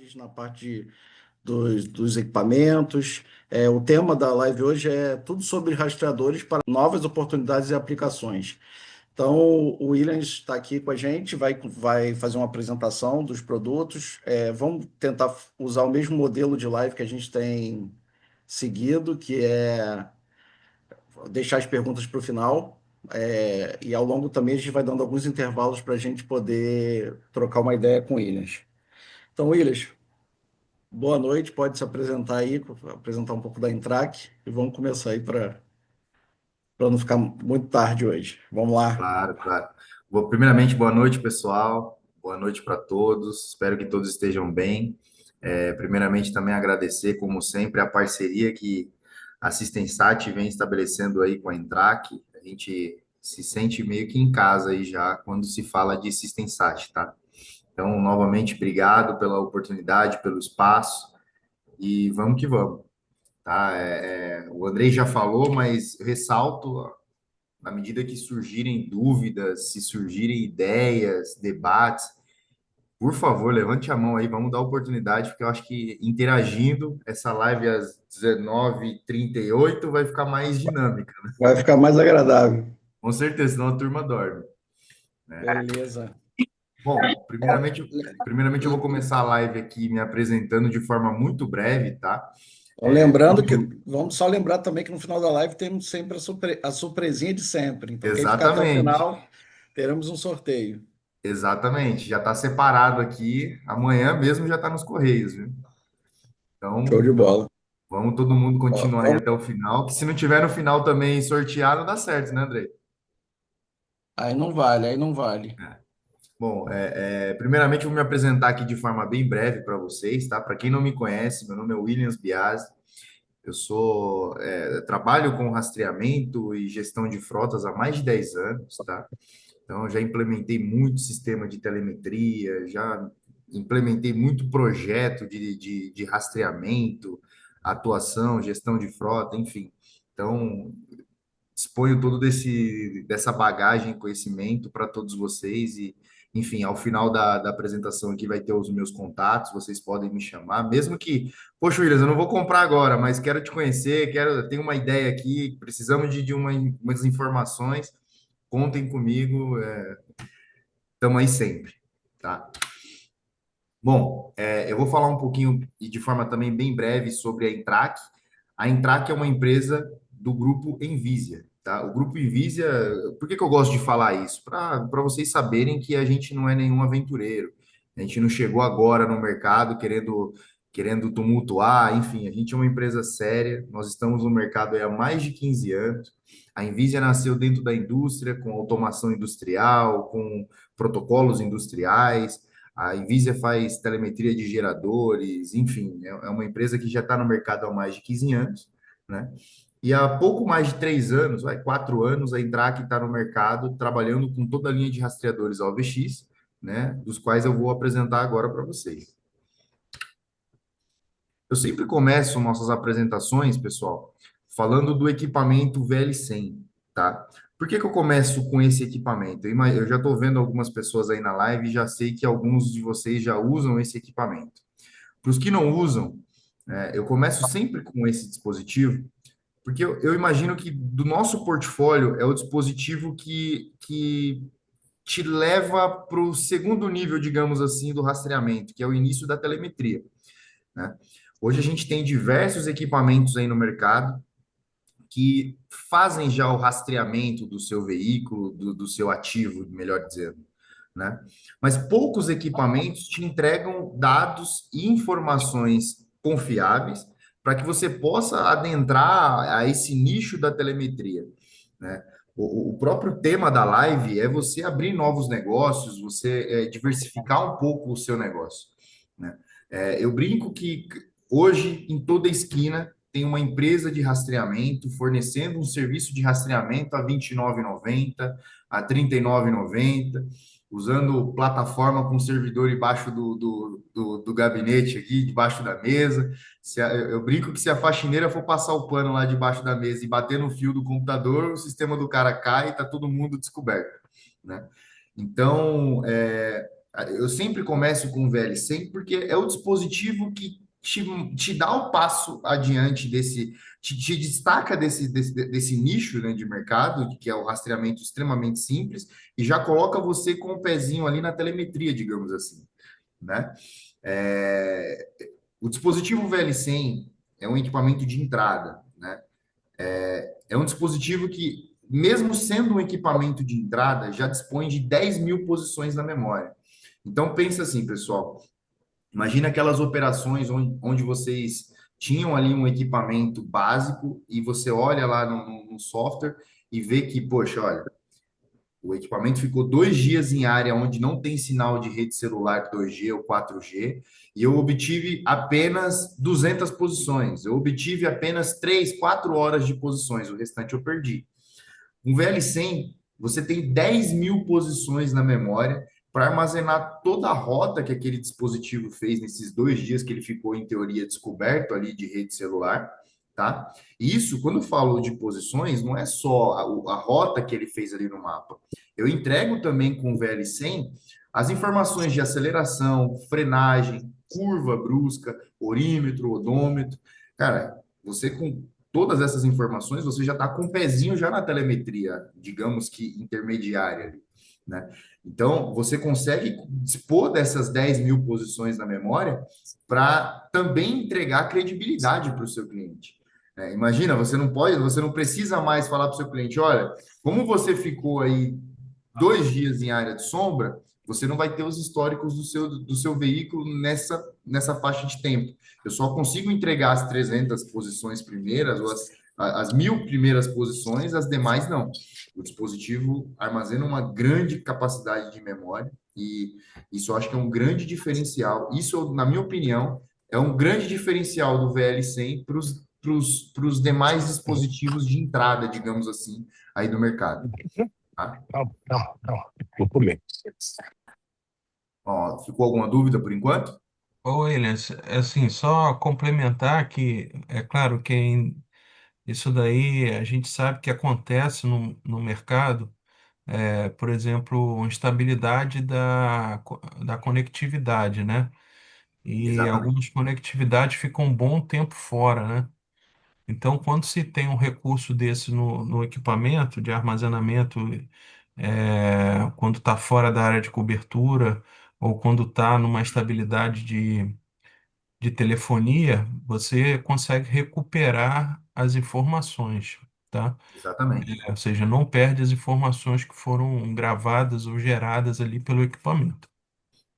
novidades na parte dos equipamentos. O tema da live hoje é tudo sobre rastreadores para novas oportunidades e aplicações. Então, o Williams está aqui com a gente, vai fazer uma apresentação dos produtos. Vamos tentar usar o mesmo modelo de live que a gente tem seguido, que é deixar as perguntas para o final. E ao longo também a gente vai dando alguns intervalos para a gente poder trocar uma ideia com o Williams. Então, Williams, boa noite, pode se apresentar aí, apresentar um pouco da Intrac e vamos começar aí para não ficar muito tarde hoje. Vamos lá. Claro, claro. Primeiramente, boa noite, pessoal. Boa noite para todos. Espero que todos estejam bem. Primeiramente, também agradecer, como sempre, a parceria que a Sistensat vem estabelecendo aí com a Intrac. A gente se sente meio que em casa aí já quando se fala de Sistensat, tá? Então, novamente, obrigado pela oportunidade, pelo espaço e vamos que vamos, tá? O Andrei já falou, mas eu ressalto na medida que surgirem dúvidas, se surgirem ideias, debates, por favor, levante a mão aí, vamos dar oportunidade, porque eu acho que interagindo, essa live às 19h38 vai ficar mais dinâmica, né? Vai ficar mais agradável. Com certeza, senão a turma dorme, né? Beleza. Bom, primeiramente eu vou começar a live aqui me apresentando de forma muito breve, tá? Então, lembrando que, Como vamos só lembrar também que no final da live temos sempre a surpresinha de sempre. Então, quem ficar até o exatamente, final, teremos um sorteio. exatamente, já está separado aqui, amanhã mesmo já está nos Correios, viu? Show Então, de bola. vamos todo mundo Ó, continuar aí vamos- até o final, que se não tiver no final também sorteado, dá certo, né, Andrei? Aí não vale, aí não vale. Bom, primeiramente eu vou me apresentar aqui de forma bem breve para vocês, tá? Para quem não me conhece, meu nome é Williams Biasi, trabalho com rastreamento e gestão de frotas há mais de 10 anos, tá? Então, eu já implementei muito sistema de telemetria, já implementei muito projeto de rastreamento, atuação, gestão de frota, enfim. Então, exponho dessa bagagem, conhecimento para todos vocês e, enfim, ao final da apresentação aqui vai ter os meus contatos, vocês podem me chamar, mesmo que, poxa, Williams, eu não vou comprar agora, mas quero te conhecer, tenho uma ideia aqui, precisamos umas informações, contem comigo, estamos aí sempre, tá? Bom, eu vou falar um pouquinho e de forma também bem breve sobre a Intrac. A Intrac é uma empresa do grupo Envisia, tá? O grupo Envisia, por que que eu gosto de falar isso? Para vocês saberem que a gente não é nenhum aventureiro. A gente não chegou agora no mercado querendo tumultuar, enfim, a gente é uma empresa séria, nós estamos no mercado aí há mais de 15 anos. A Envisia nasceu dentro da indústria, com automação industrial, com protocolos industriais. A Invisia faz telemetria de geradores, enfim, é uma empresa que já está no mercado há mais de 15 anos, né? E há pouco mais de 3 anos, 4 anos, a Intrac está no mercado trabalhando com toda a linha de rastreadores OVX, né? Dos quais eu vou apresentar agora para vocês. Eu sempre começo nossas apresentações, pessoal, falando do equipamento VL100, tá? Por que que eu começo com esse equipamento? Eu já estou vendo algumas pessoas aí na live e já sei que alguns de vocês já usam esse equipamento. Para os que não usam, eu começo sempre com esse dispositivo, porque eu imagino que do nosso portfólio é o dispositivo que te leva para o segundo nível, digamos assim, do rastreamento, que é o início da telemetria, né? Hoje a gente tem diversos equipamentos aí no mercado que fazem já o rastreamento do seu veículo, do seu ativo, melhor dizendo, né? Mas poucos equipamentos te entregam dados e informações confiáveis para que você possa adentrar a esse nicho da telemetria, né? O próprio tema da live é você abrir novos negócios, você diversificar um pouco o seu negócio, né? Eu brinco que hoje, em toda esquina, tem uma empresa de rastreamento fornecendo um serviço de rastreamento a R$ 29,90, a R$ 39,90, usando plataforma com servidor embaixo do gabinete aqui, debaixo da mesa. Eu brinco que se a faxineira for passar o pano lá debaixo da mesa e bater no fio do computador, o sistema do cara cai e está todo mundo descoberto, né? Então, Eu sempre começo com o VL100 porque é o dispositivo que te dá o passo adiante te destaca desse nicho, né, de mercado, que é o rastreamento extremamente simples, e já coloca você com o pezinho ali na telemetria, digamos assim, né? É, o dispositivo VL100 é um equipamento de entrada, né? É um dispositivo que, mesmo sendo um equipamento de entrada, já dispõe de 10 mil posições na memória. Então, pensa assim, pessoal. Imagina aquelas operações onde vocês tinham ali um equipamento básico e você olha lá no software e vê que, poxa, olha, o equipamento ficou 2 dias em área onde não tem sinal de rede celular 2G ou 4G e eu obtive apenas 200 posições. Eu obtive apenas 3, 4 horas de posições, o restante eu perdi. Um VL100, você tem 10 mil posições na memória para armazenar toda a rota que aquele dispositivo fez nesses 2 dias que ele ficou, em teoria, descoberto ali de rede celular, tá? E isso, quando eu falo de posições, não é só a rota que ele fez ali no mapa. Eu entrego também com o VL100 as informações de aceleração, frenagem, curva brusca, orímetro, odômetro. Cara, você com todas essas informações, você já está com o pezinho já na telemetria, digamos que intermediária ali, né? Então, você consegue dispor dessas 10 mil posições na memória para também entregar credibilidade para o seu cliente. Imagina, você não precisa mais falar para o seu cliente, olha, como você ficou aí 2 dias em área de sombra, você não vai ter os históricos do seu veículo nessa faixa de tempo. Eu só consigo entregar as 300 posições primeiras, ou as 1.000 primeiras posições, as demais não. O dispositivo armazena uma grande capacidade de memória, e isso eu acho que é um grande diferencial. Isso, na minha opinião, é um grande diferencial do VL100 para os demais dispositivos de entrada, digamos assim, aí do mercado. Tá? Calma, calma, calma. Vou comer. Ó, ficou alguma dúvida por enquanto? Ô, Williams, assim, só complementar que é claro que isso daí a gente sabe que acontece no mercado, por exemplo, instabilidade da conectividade, né? E Exatamente, algumas conectividades ficam um bom tempo fora, né? Então, quando se tem um recurso desse no equipamento de armazenamento, quando está fora da área de cobertura ou quando está numa estabilidade de telefonia, você consegue recuperar as informações, tá? exatamente, Ou seja, não perde as informações que foram gravadas ou geradas ali pelo equipamento.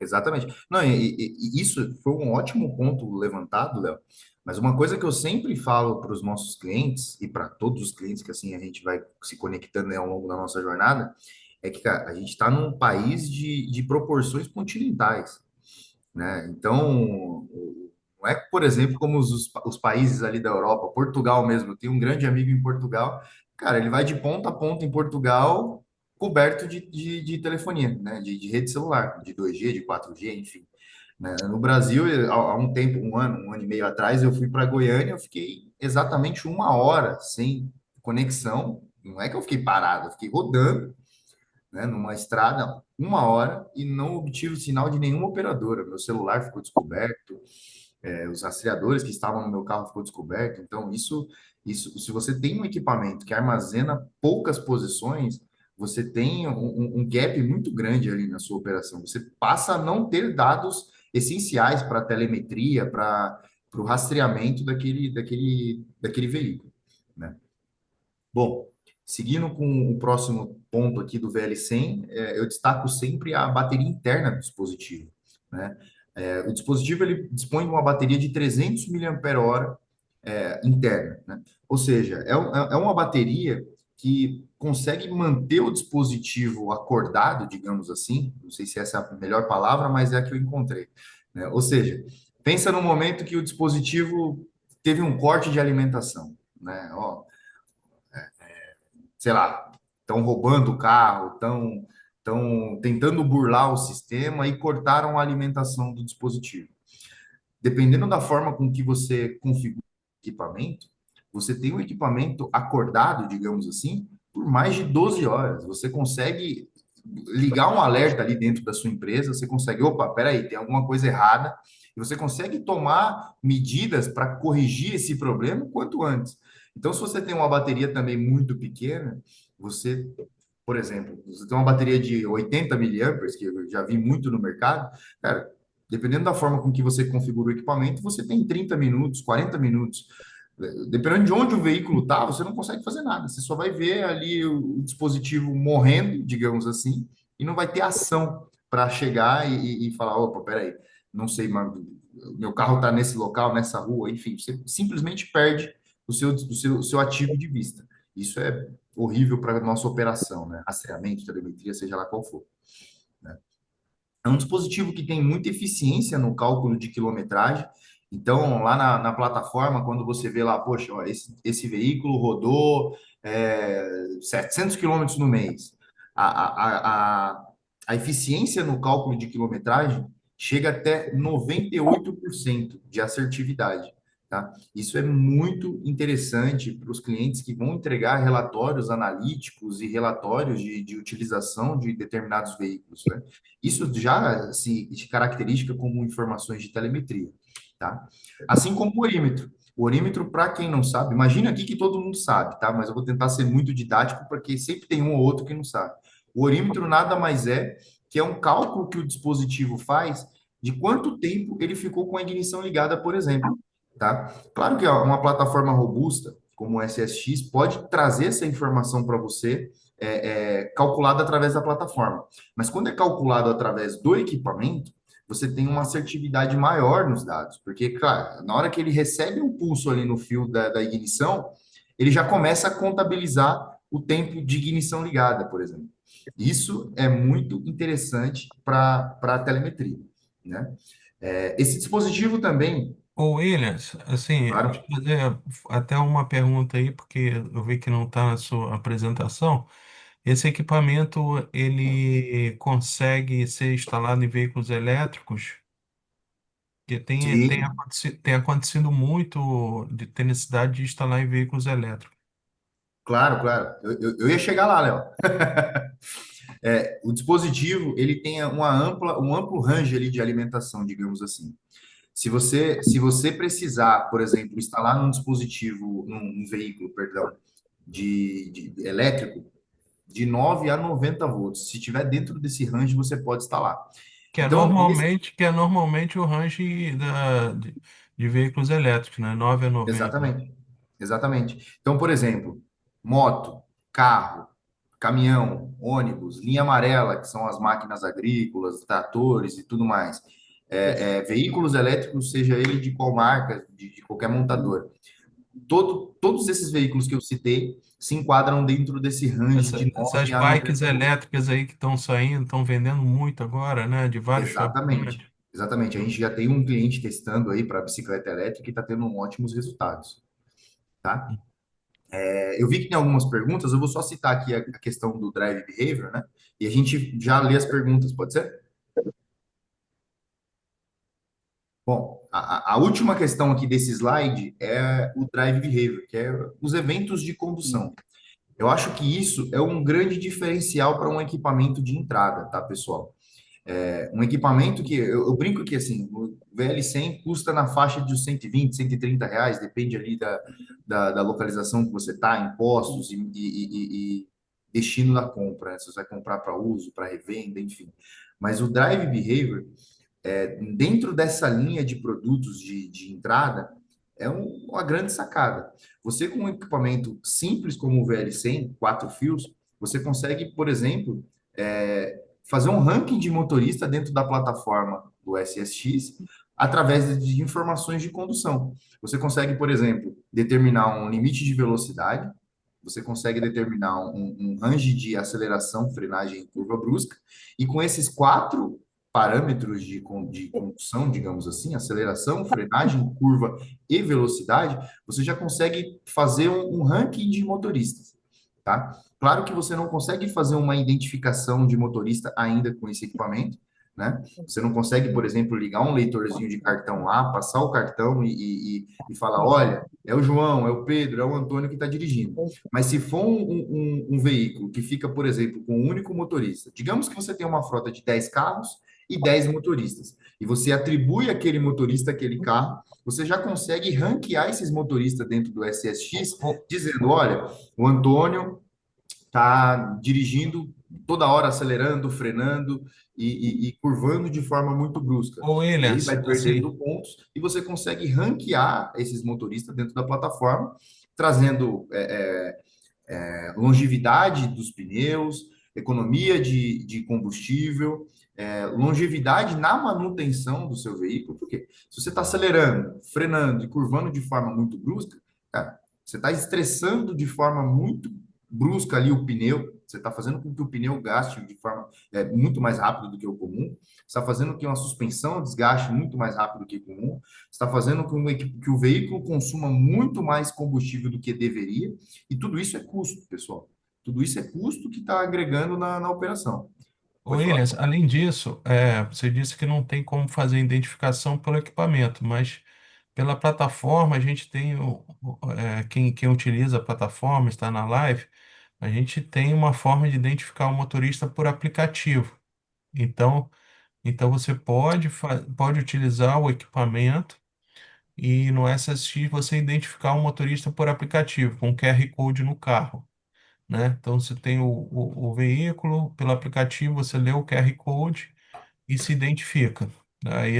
exatamente. Não, e isso foi um ótimo ponto levantado, Léo. Mas uma coisa que eu sempre falo para os nossos clientes e para todos os clientes que assim a gente vai se conectando, né, ao longo da nossa jornada, é que, cara, a gente está num país de proporções continentais, né? Então, não é, por exemplo, como os países ali da Europa, Portugal mesmo. Eu tenho um grande amigo em Portugal. Cara, ele vai de ponta a ponta em Portugal, coberto de telefonia, né? De rede celular, de 2G, de 4G, enfim. Né? No Brasil, há um tempo, um ano e meio atrás, eu fui para Goiânia, eu fiquei exatamente 1 hora sem conexão. Não é que eu fiquei parado, eu fiquei rodando, né, numa estrada 1 hora e não obtive sinal de nenhuma operadora. Meu celular ficou descoberto, os rastreadores que estavam no meu carro ficou descoberto. Então, se você tem um equipamento que armazena poucas posições, você tem um gap muito grande ali na sua operação. Você passa a não ter dados essenciais para a telemetria, para o rastreamento daquele veículo, né? Bom, seguindo com o próximo ponto aqui do VL100, eu destaco sempre a bateria interna do dispositivo, né? O dispositivo ele dispõe de uma bateria de 300 mAh interna, né? Ou seja, é uma bateria que consegue manter o dispositivo acordado, digamos assim, não sei se essa é a melhor palavra, mas é a que eu encontrei, né? Ou seja, pensa no momento que o dispositivo teve um corte de alimentação, né? Ó, sei lá, estão roubando o carro, estão tentando burlar o sistema e cortaram a alimentação do dispositivo. Dependendo da forma com que você configura o equipamento, você tem o equipamento acordado, digamos assim, por mais de 12 horas. Você consegue ligar um alerta ali dentro da sua empresa, você consegue, opa, peraí, tem alguma coisa errada, e você consegue tomar medidas para corrigir esse problema o quanto antes. Então, se você tem uma bateria também muito pequena, você, por exemplo, você tem uma bateria de 80 miliamperes, que eu já vi muito no mercado, cara, dependendo da forma com que você configura o equipamento, você tem 30 minutos, 40 minutos. Dependendo de onde o veículo está, você não consegue fazer nada. Você só vai ver ali o dispositivo morrendo, digamos assim, e não vai ter ação para chegar e falar, opa, peraí, não sei, mas meu carro está nesse local, nessa rua, enfim, você simplesmente perde o seu ativo de vista. Isso é horrível para a nossa operação, né? Rastreamento, telemetria, seja lá qual for, né? É um dispositivo que tem muita eficiência no cálculo de quilometragem. Então, lá na plataforma, quando você vê lá, poxa, ó, esse veículo rodou 700 quilômetros no mês. A, a, a, a eficiência no cálculo de quilometragem chega até 98% de assertividade. Tá? Isso é muito interessante para os clientes que vão entregar relatórios analíticos e relatórios de utilização de determinados veículos, né? Isso já se caracteriza como informações de telemetria, tá? Assim como o orímetro. O orímetro, para quem não sabe, imagina aqui que todo mundo sabe, tá? Mas eu vou tentar ser muito didático, porque sempre tem um ou outro que não sabe. O orímetro nada mais é que é um cálculo que o dispositivo faz de quanto tempo ele ficou com a ignição ligada, por exemplo, tá? Claro que ó, uma plataforma robusta, como o SSX, pode trazer essa informação para você calculada através da plataforma. Mas quando é calculado através do equipamento, você tem uma assertividade maior nos dados, porque, claro, na hora que ele recebe um pulso ali no fio da ignição, ele já começa a contabilizar o tempo de ignição ligada, por exemplo. Isso é muito interessante para a telemetria, né? Esse dispositivo também, Ô, Williams, assim, deixa claro, eu fazer até uma pergunta aí, porque eu vi que não está na sua apresentação. Esse equipamento, ele consegue ser instalado em veículos elétricos? Porque sim, tem acontecido muito de ter necessidade de instalar em veículos elétricos. claro, claro. Eu ia chegar lá, Léo. O dispositivo ele tem um amplo range ali de alimentação, digamos assim. Se você precisar, por exemplo, instalar num dispositivo, num veículo, perdão, de elétrico, de 9 a 90 volts. Se tiver dentro desse range, você pode instalar. Então, Que é normalmente o range de veículos elétricos, né? 9 a 90. exatamente, exatamente. Então, por exemplo, moto, carro, caminhão, ônibus, linha amarela, que são as máquinas agrícolas, tratores e tudo mais. Veículos elétricos, seja ele de qual marca, de qualquer montador. Todos esses veículos que eu citei se enquadram dentro desse range de Essas 9 a bikes 90 volts. elétricas aí que estão saindo, estão vendendo muito agora, né? De vários Exatamente, fabricantes. exatamente. A gente já tem um cliente testando aí para bicicleta elétrica e está tendo ótimos resultados, tá? Eu vi que tem algumas perguntas, eu vou só citar aqui a questão do drive behavior, né? E a gente já lê as perguntas, pode ser? Bom, a última questão aqui desse slide é o drive behavior, que é os eventos de condução. Eu acho que isso é um grande diferencial para um equipamento de entrada, tá, pessoal? Um equipamento que eu brinco que assim, o VL100 custa na faixa de uns 120, R$ 130, depende ali da localização que você está, impostos e destino da compra, né? Se você vai comprar para uso, para revenda, enfim. Mas o Drive Behavior, dentro dessa linha de produtos de entrada, é uma grande sacada. Você com um equipamento simples como o VL100, 4 fios, você consegue, por exemplo, fazer um ranking de motorista dentro da plataforma do SSX através de informações de condução. Você consegue, por exemplo, determinar um limite de velocidade, você consegue determinar um range de aceleração, frenagem e curva brusca, e com esses 4 parâmetros de condução, digamos assim, aceleração, frenagem, curva e velocidade, você já consegue fazer um ranking de motoristas, tá? Claro que você não consegue fazer uma identificação de motorista ainda com esse equipamento, né? Você não consegue, por exemplo, ligar um leitorzinho de cartão lá, passar o cartão e falar, olha, é o João, é o Pedro, é o Antônio que está dirigindo. Mas se for um veículo que fica, por exemplo, com um único motorista, digamos que você tem uma frota de 10 carros e 10 motoristas, e você atribui aquele motorista aquele carro, você já consegue ranquear esses motoristas dentro do SSX, Ô, dizendo, olha, o Antônio está dirigindo toda hora, acelerando, frenando e curvando de forma muito brusca. E aí Williams, vai assim, perdendo pontos e você consegue ranquear esses motoristas dentro da plataforma, trazendo longevidade dos pneus, economia de combustível, longevidade na manutenção do seu veículo, porque se você está acelerando, frenando e curvando de forma muito brusca, cara, você está estressando de forma muito brusca ali o pneu, você está fazendo com que o pneu gaste de forma muito mais rápido do que o comum, está fazendo com que uma suspensão desgaste muito mais rápido do que o comum, está fazendo com que o veículo consuma muito mais combustível do que deveria, e tudo isso é custo, pessoal. Tudo isso é custo que está agregando na operação. Pode falar. Williams, além disso, você disse que não tem como fazer identificação pelo equipamento, mas pela plataforma a gente tem quem utiliza a plataforma, está na live, a gente tem uma forma de identificar o motorista por aplicativo. Então, então você pode utilizar o equipamento e no SSX você identificar o motorista por aplicativo, com QR Code no carro, né? Então você tem o veículo, pelo aplicativo você lê o QR Code e se identifica. Daí,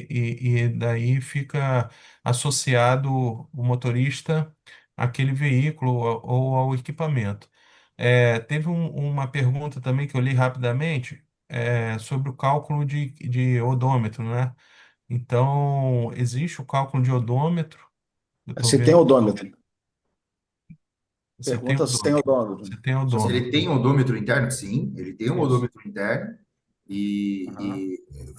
e daí fica associado o motorista àquele veículo ou ao equipamento. Teve uma pergunta também que eu li rapidamente sobre o cálculo de odômetro, né? Então, existe o cálculo de odômetro. Eu estou Se tem vendo. odômetro. Você tem Pergunta se tem odômetro. odômetro. Você tem Se ele odômetro. tem um odômetro interno, sim, ele tem um Isso. odômetro interno. Aham.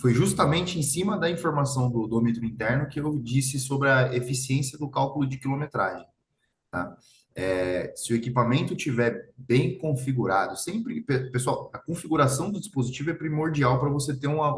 Foi justamente em cima da informação do odômetro interno que eu disse sobre a eficiência do cálculo de quilometragem. Tá? Se o equipamento tiver bem configurado, sempre, pessoal, a configuração do dispositivo é primordial para você ter uma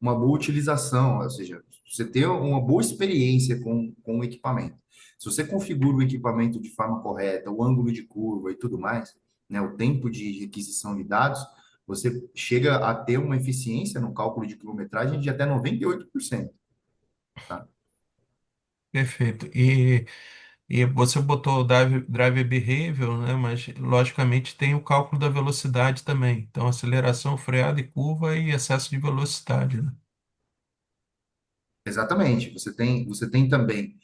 boa utilização, ou seja, você ter uma boa experiência com o equipamento. Se você configura o equipamento de forma correta, o ângulo de curva e tudo mais, né, o tempo de requisição de dados, você chega a ter uma eficiência no cálculo de quilometragem de até 98%. Tá? Perfeito. E você botou o drive behavior, né? Mas logicamente tem o cálculo da velocidade também. Então, aceleração, freada e curva e excesso de velocidade, né? Exatamente. Você tem também,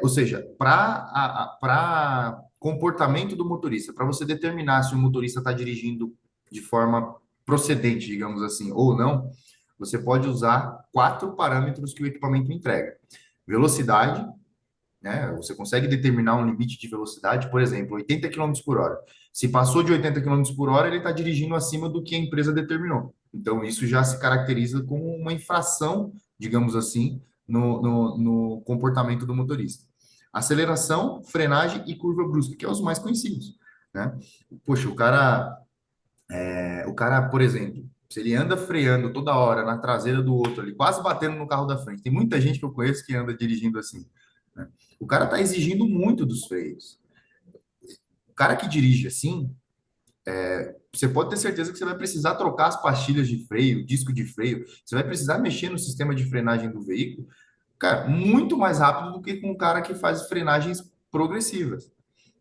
ou seja, para comportamento do motorista, para você determinar se o motorista está dirigindo de forma procedente, digamos assim, ou não, você pode usar 4 parâmetros que o equipamento entrega: velocidade, né? Você consegue determinar um limite de velocidade, por exemplo, 80 quilômetros por hora. Se passou de 80 quilômetros por hora, ele está dirigindo acima do que a empresa determinou. Então, isso já se caracteriza como uma infração, digamos assim, no comportamento do motorista. Aceleração, frenagem e curva brusca, que é os mais conhecidos, né? Poxa, o cara, por exemplo, se ele anda freando toda hora na traseira do outro ali, quase batendo no carro da frente, tem muita gente que eu conheço que anda dirigindo assim, né? O cara está exigindo muito dos freios. O cara que dirige assim, você pode ter certeza que você vai precisar trocar as pastilhas de freio, disco de freio, você vai precisar mexer no sistema de frenagem do veículo, cara, muito mais rápido do que com um cara que faz frenagens progressivas,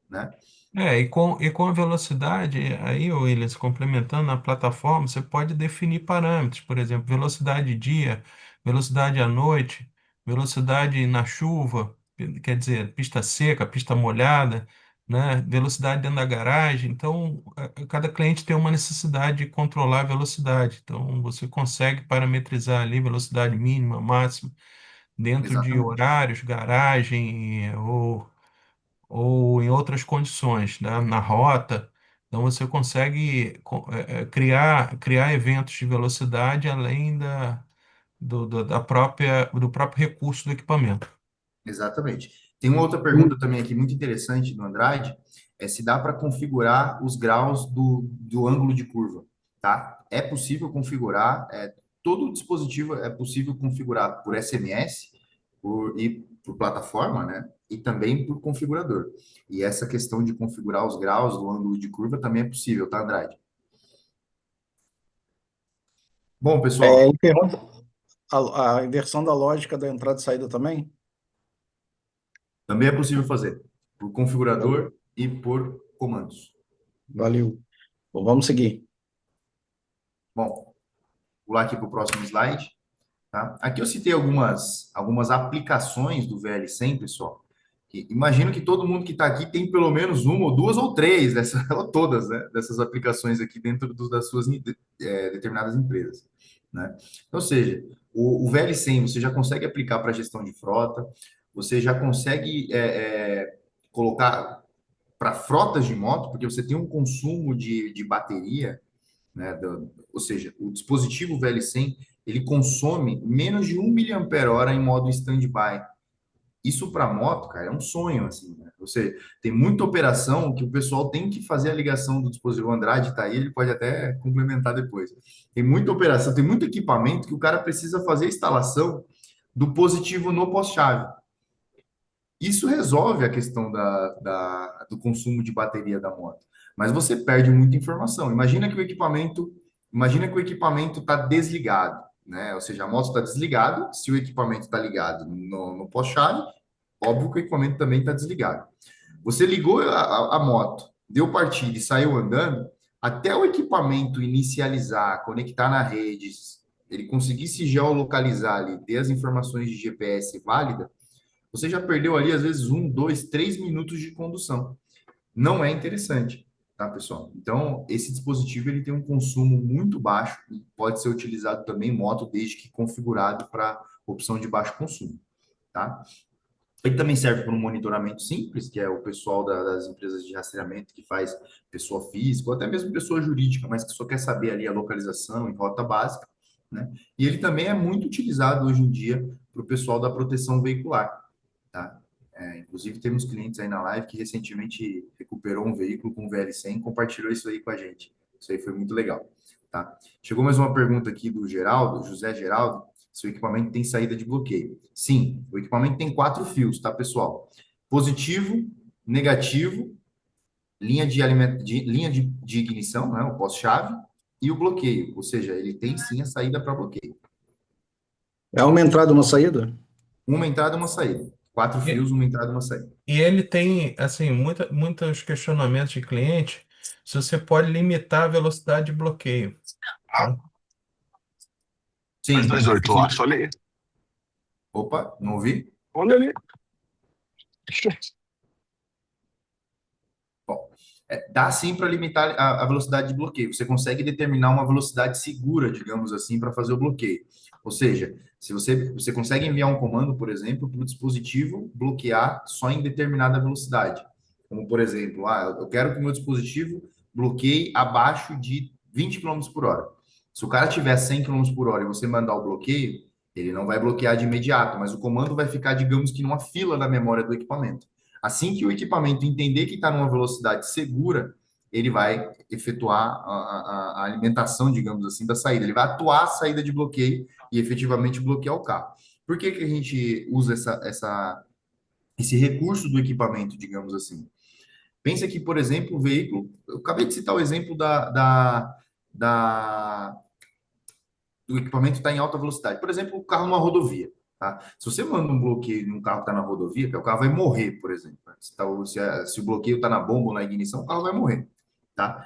né? E com a velocidade, aí, Williams, complementando a plataforma, você pode definir parâmetros, por exemplo, velocidade dia, velocidade à noite, velocidade na chuva, quer dizer, pista seca, pista molhada, né? Velocidade dentro da garagem. Então, cada cliente tem uma necessidade de controlar a velocidade. Então, você consegue parametrizar ali velocidade mínima, máxima, dentro de Exatamente. horários, garagem ou em outras condições, né, na rota. Então você consegue criar eventos de velocidade além do próprio recurso do equipamento. Exatamente. Tem uma outra pergunta também aqui muito interessante do Andrade, é se dá para configurar os graus do ângulo de curva, tá? É possível configurar, todo dispositivo é possível configurar por SMS e por plataforma, né? E também por configurador. E essa questão de configurar os graus do ângulo de curva também é possível, tá, Andrade? Bom, É, pessoal, e pergunta, a inversão da lógica da entrada e saída também? também é possível fazer por Valeu. configurador e por comandos. Valeu. Bom, vamos seguir. Bom, vou pular aqui para o próximo slide. Tá? Aqui eu citei algumas aplicações do VL100, pessoal. Imagino que todo mundo que está aqui tem pelo menos uma ou duas ou três dessas, ou todas, né, dessas aplicações aqui dentro das suas determinadas empresas, né? Ou seja, o VL100 você já consegue aplicar para gestão de frota, você já consegue colocar para frotas de moto, porque você tem um consumo de bateria, né? Ou seja, o dispositivo VL100 ele consome menos de 1 mAh em modo standby. Isso para moto, cara, é um sonho, assim, né? Ou seja, tem muita operação que o pessoal tem que fazer a ligação do dispositivo. O Andrade tá aí, ele pode até complementar depois. Tem muita operação, tem muito equipamento que o cara precisa fazer a instalação do positivo no pós-chave. Isso resolve a questão do consumo de bateria da moto, mas você perde muita informação. Imagina que o equipamento está desligado, né? Ou seja, a moto está desligada, se o equipamento está ligado no pós-chave, óbvio que o equipamento também está desligado. Você ligou a moto, deu partida e saiu andando, até o equipamento inicializar, conectar na rede, ele conseguir se geolocalizar ali, ter as informações de GPS válida, você já perdeu ali, às vezes, 1, 2, 3 minutos de condução. Não é interessante, tá, pessoal? Então, esse dispositivo ele tem um consumo muito baixo e pode ser utilizado também em moto, desde que configurado para opção de baixo consumo, tá? Ele também serve para um monitoramento simples, que é o pessoal das empresas de rastreamento que faz pessoa física, ou até mesmo pessoa jurídica, mas que só quer saber ali a localização em rota básica, né? E ele também é muito utilizado hoje em dia para o pessoal da proteção veicular, tá? Inclusive, temos clientes aí na live que recentemente recuperou um veículo com VL100 e compartilhou isso aí com a gente. Isso aí foi muito legal, tá? Chegou mais uma pergunta aqui do Geraldo, José Geraldo, se o equipamento tem saída de bloqueio. Sim, o equipamento tem 4 fios, tá, pessoal? Positivo, negativo, linha de ignição, né, o pós-chave, e o bloqueio, ou seja, ele tem sim a saída para bloqueio. É uma entrada e uma saída? Uma entrada e uma saída. 4 fios, E, uma entrada e uma saída. e ele tem, assim, muitos questionamentos de cliente se você pode limitar a velocidade de bloqueio, Ah, tá? dois Sim, dois oito lá, só ali. opa, não ouvi? Olha ali. Bom, dá sim para limitar a velocidade de bloqueio. Você consegue determinar uma velocidade segura, digamos assim, para fazer o bloqueio. Ou seja, se você consegue enviar um comando, por exemplo, para o dispositivo bloquear só em determinada velocidade. Como, por exemplo, eu quero que o meu dispositivo bloqueie abaixo de 20 km por hora. Se o cara tiver 100 km por hora e você mandar o bloqueio, ele não vai bloquear de imediato, mas o comando vai ficar, digamos que, numa fila na memória do equipamento. Assim que o equipamento entender que está numa velocidade segura, ele vai efetuar a alimentação, digamos assim, da saída. Ele vai atuar a saída de bloqueio e efetivamente bloquear o carro. Por que que a gente usa esse recurso do equipamento, digamos assim? Pensa que, por exemplo, o veículo. Eu acabei de citar o exemplo da do equipamento está em alta velocidade. Por exemplo, o carro numa rodovia. Tá? Se você manda um bloqueio num carro que está na rodovia, o carro vai morrer, por exemplo. Se o bloqueio está na bomba ou na ignição, o carro vai morrer. Tá?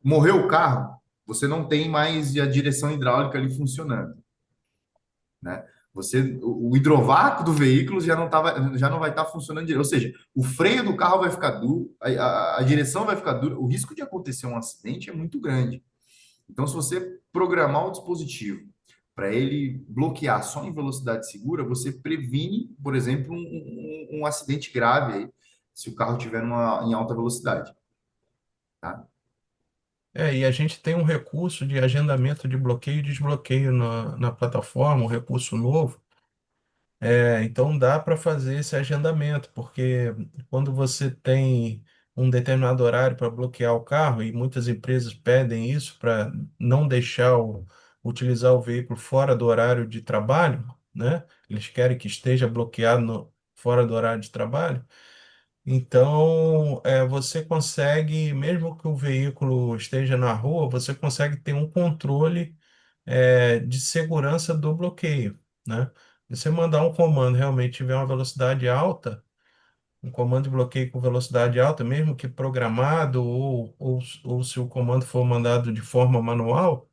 Morreu o carro, você não tem mais a direção hidráulica ali funcionando. Né? O hidrovácuo do veículo já não vai estar funcionando direito. Ou seja, o freio do carro vai ficar duro, a direção vai ficar dura. O risco de acontecer um acidente é muito grande. Então, se você programar o dispositivo para ele bloquear só em velocidade segura, você previne, por exemplo, um acidente grave aí, se o carro estiver em alta velocidade. Tá? E a gente tem um recurso de agendamento de bloqueio e desbloqueio na plataforma, um recurso novo. Então dá para fazer esse agendamento, porque quando você tem um determinado horário para bloquear o carro, e muitas empresas pedem isso para não deixar o utilizar o veículo fora do horário de trabalho, né? Eles querem que esteja bloqueado fora do horário de trabalho. Então, você consegue, mesmo que o veículo esteja na rua, você consegue ter um controle, de segurança do bloqueio, né? Você mandar um comando realmente tiver uma velocidade alta, um comando de bloqueio com velocidade alta, mesmo que programado ou se o comando for mandado de forma manual,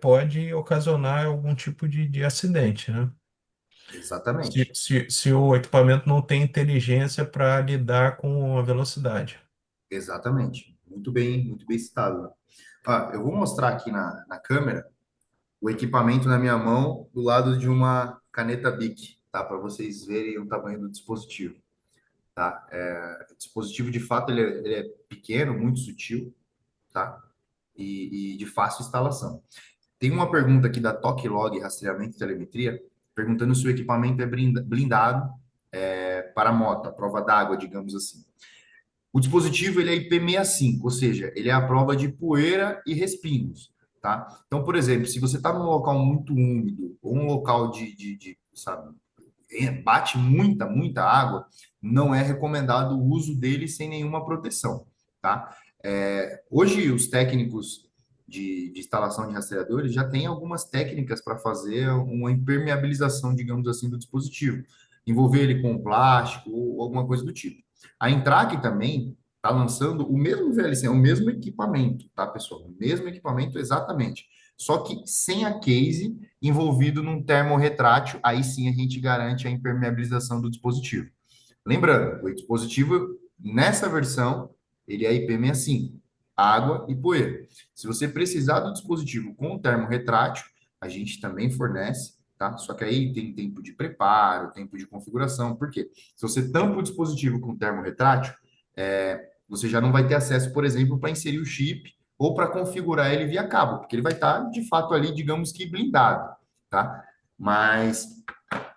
pode ocasionar algum tipo de acidente, né? Se, Exatamente. se, se o equipamento não tem inteligência para lidar com a velocidade. Exatamente. Muito bem citado, né? Eu vou mostrar aqui na câmera o equipamento na minha mão do lado de uma caneta Bic, tá? Para vocês verem o tamanho do dispositivo, tá? O dispositivo, de fato, ele é pequeno, muito sutil, tá? E de fácil instalação. Tem uma pergunta aqui da Toclog Rastreamento e Telemetria, perguntando se o equipamento é blindado para moto, a prova d'água, digamos assim. O dispositivo ele é IP65, ou seja, ele é a prova de poeira e respingos, tá? Então, por exemplo, se você está num local muito úmido ou um local sabe, bate muita água, não é recomendado o uso dele sem nenhuma proteção, tá? Hoje, os técnicos de instalação de rastreadores já têm algumas técnicas para fazer uma impermeabilização, digamos assim, do dispositivo, envolver ele com plástico ou alguma coisa do tipo. A Intrac também está lançando o mesmo VLC, o mesmo equipamento, tá, pessoal? O mesmo equipamento exatamente. Só que sem a case envolvido num termorretrátil, aí sim a gente garante a impermeabilização do dispositivo. Lembrando, o dispositivo, nessa versão, ele é IP65, água e poeira. Se você precisar do dispositivo com termorretrátil, a gente também fornece, tá? Só que aí tem tempo de preparo, tempo de configuração. Por quê? Se você tampa o dispositivo com termorretrátil, você já não vai ter acesso, por exemplo, para inserir o chip ou para configurar ele via cabo, porque ele vai estar, de fato, ali, digamos que blindado, tá? Mas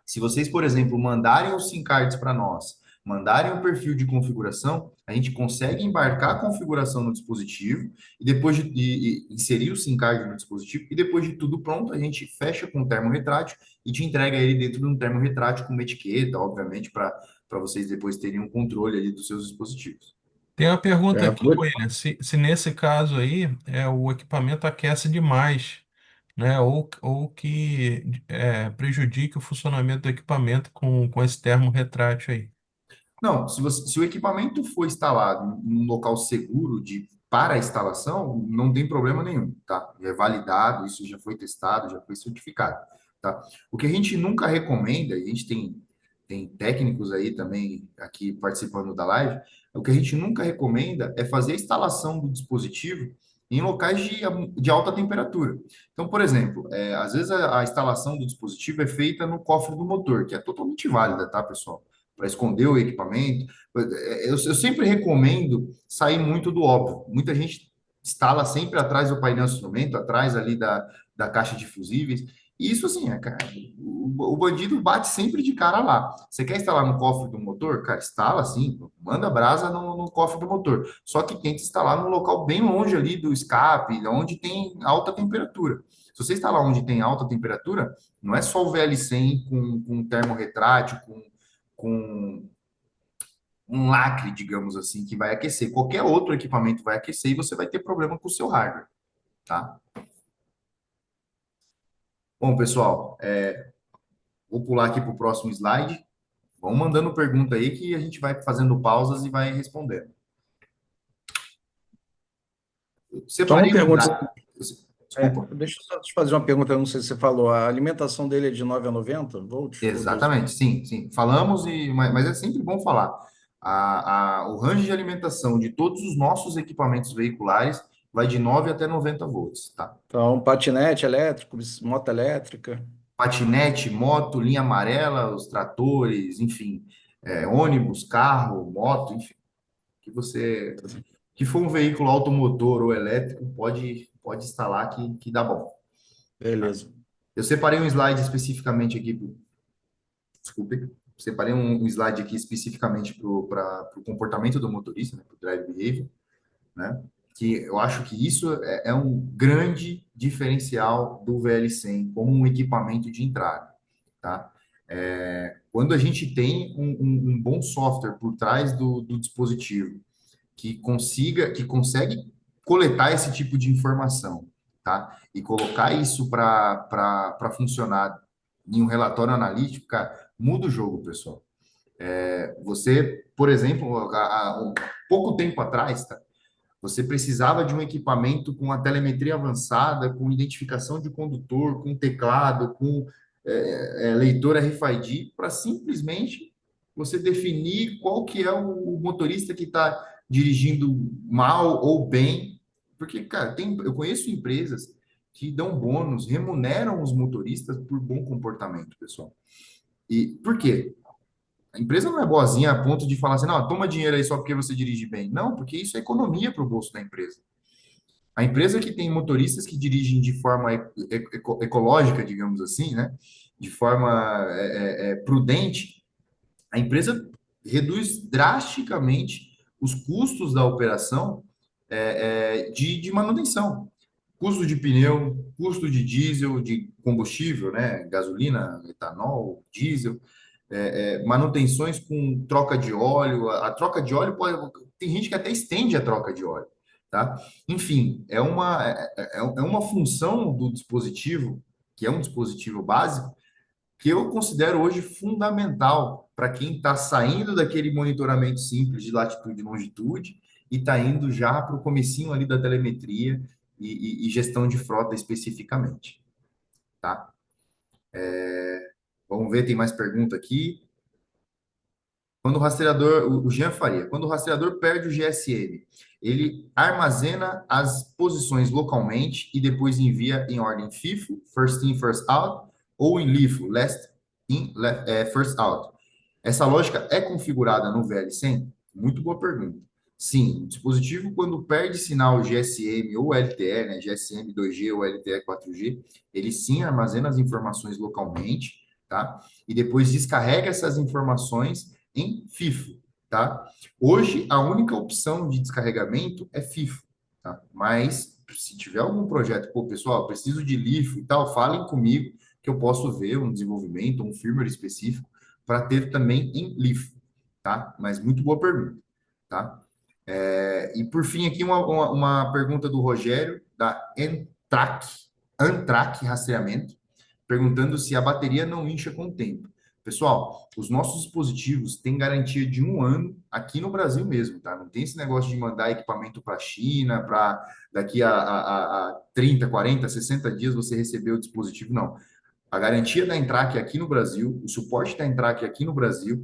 se vocês, por exemplo, mandarem os SIM cards para nós, mandarem o perfil de configuração, a gente consegue embarcar a configuração no dispositivo e depois de inserir o SIM card no dispositivo e depois de tudo pronto, a gente fecha com o termorretrátil e te entrega ele dentro de um termorretrátil com uma etiqueta, obviamente, para vocês depois terem um controle ali dos seus dispositivos. Tem uma pergunta É, aqui, William, se nesse caso aí o equipamento aquece demais, né? Ou que prejudique o funcionamento do equipamento com esse termo retrátil aí. Não, se o equipamento for instalado em um local seguro para a instalação, não tem problema nenhum, tá? É validado, isso já foi testado, já foi certificado, tá? O que a gente nunca recomenda, e a gente tem técnicos aí também aqui participando da live, o que a gente nunca recomenda é fazer a instalação do dispositivo em locais de alta temperatura. Então, por exemplo, às vezes a instalação do dispositivo é feita no cofre do motor, que é totalmente válida, tá, pessoal? Para esconder o equipamento. Eu sempre recomendo sair muito do óbvio. Muita gente instala sempre atrás do painel de instrumento, atrás ali da caixa de fusíveis. E isso, assim, cara, o bandido bate sempre de cara lá. Você quer instalar no cofre do motor? Cara, instala assim, manda brasa no cofre do motor. Só que tenta instalar num local bem longe ali do escape, onde tem alta temperatura. Se você instalar onde tem alta temperatura, não é só o VL100 com termorretrátil, com um lacre, digamos assim, que vai aquecer. Qualquer outro equipamento vai aquecer e você vai ter problema com o seu hardware, tá? Bom, pessoal, vou pular aqui para o próximo slide. Vão mandando pergunta aí que a gente vai fazendo pausas e vai respondendo. Eu Só uma separei um pergunta. slide. Desculpa. Deixa eu só te fazer uma pergunta, eu não sei se você falou. A alimentação dele é de 9 a 90 volts ou 12 Exatamente, volts? sim, sim. Falamos, mas é sempre bom falar. O range de alimentação de todos os nossos equipamentos veiculares vai de 9 até 90 volts, tá? Então, patinete elétrico, moto elétrica. Patinete, moto, linha amarela, os tratores, enfim, ônibus, carro, moto, enfim, que for um veículo automotor ou elétrico, pode instalar que dá bom. Beleza. Eu separei um slide especificamente aqui, desculpe, separei um slide aqui especificamente para o comportamento do motorista, né, para o drive behavior, né? que eu acho que isso é um grande diferencial do VL100 como um equipamento de entrada, tá? Quando a gente tem um bom software por trás do dispositivo que consegue coletar esse tipo de informação, tá? E colocar isso para funcionar em um relatório analítico, cara, muda o jogo, pessoal. Você, por exemplo, há pouco tempo atrás, tá? Você precisava de um equipamento com a telemetria avançada, com identificação de condutor, com teclado, com leitor RFID, para simplesmente você definir qual que é o motorista que está dirigindo mal ou bem. Porque, cara, eu conheço empresas que dão bônus, remuneram os motoristas por bom comportamento, pessoal. E por quê? A empresa não é boazinha a ponto de falar assim, não, toma dinheiro aí só porque você dirige bem. Não, porque isso é economia para o bolso da empresa. A empresa que tem motoristas que dirigem de forma ecológica, digamos assim, né? De forma prudente, a empresa reduz drasticamente os custos da operação de manutenção. Custo de pneu, custo de diesel, de combustível, né? Gasolina, etanol, diesel, manutenções com troca de óleo. A troca de óleo tem gente que até estende a troca de óleo, tá? Enfim, é uma função do dispositivo, que é um dispositivo básico, que eu considero hoje fundamental para quem está saindo daquele monitoramento simples de latitude e longitude e está indo já para o comecinho ali da telemetria e gestão de frota especificamente, tá? Vamos ver, tem mais pergunta aqui. Quando o rastreador, o Jean Faria, quando o rastreador perde o GSM, ele armazena as posições localmente e depois envia em ordem FIFO, first in, first out, ou em LIFO, last in, first out. Essa lógica é configurada no VL100? Muito boa pergunta. Sim, o dispositivo, quando perde sinal GSM ou LTE, né, GSM 2G ou LTE 4G, ele sim armazena as informações localmente, tá? E depois descarrega essas informações em FIFO, tá? Hoje, a única opção de descarregamento é FIFO, tá? Mas, se tiver algum projeto, pô, pessoal, preciso de LIFO e tal, falem comigo que eu posso ver um desenvolvimento, um firmware específico para ter também em LIFO, tá? Mas muito boa pergunta, tá? E por fim, aqui uma pergunta do Rogério, da Antrac Rastreamento, perguntando se a bateria não incha com o tempo. Pessoal, os nossos dispositivos têm garantia de 1 ano aqui no Brasil mesmo, tá? Não tem esse negócio de mandar equipamento para a China, para daqui a 30, 40, 60 dias você receber o dispositivo, não. A garantia da Entrac aqui no Brasil, o suporte da Entrac aqui no Brasil,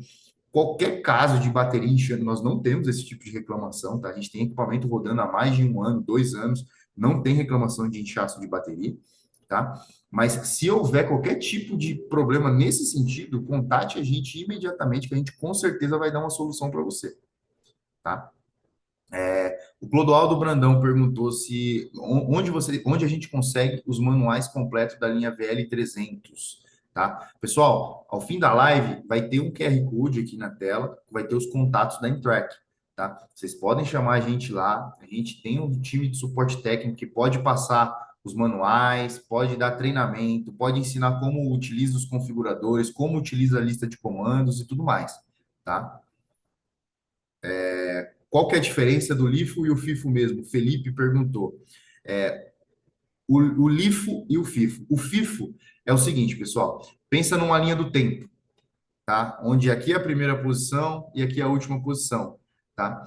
qualquer caso de bateria inchando, nós não temos esse tipo de reclamação, tá? A gente tem equipamento rodando há mais de 1 ano, 2 anos, não tem reclamação de inchaço de bateria, tá? Mas se houver qualquer tipo de problema nesse sentido, contate a gente imediatamente, que a gente com certeza vai dar uma solução para você, tá? O Clodoaldo Brandão perguntou onde a gente consegue os manuais completos da linha VL300, tá? Pessoal, ao fim da live vai ter um QR Code aqui na tela, vai ter os contatos da Intrac, tá? Vocês podem chamar a gente lá, a gente tem um time de suporte técnico que pode passar os manuais, pode dar treinamento, pode ensinar como utiliza os configuradores, como utiliza a lista de comandos e tudo mais, tá? Qual que é a diferença do LIFO e o FIFO mesmo? O Felipe perguntou. O LIFO e o FIFO. O FIFO é o seguinte, pessoal. Pensa numa linha do tempo, tá? Onde aqui é a primeira posição e aqui é a última posição, tá?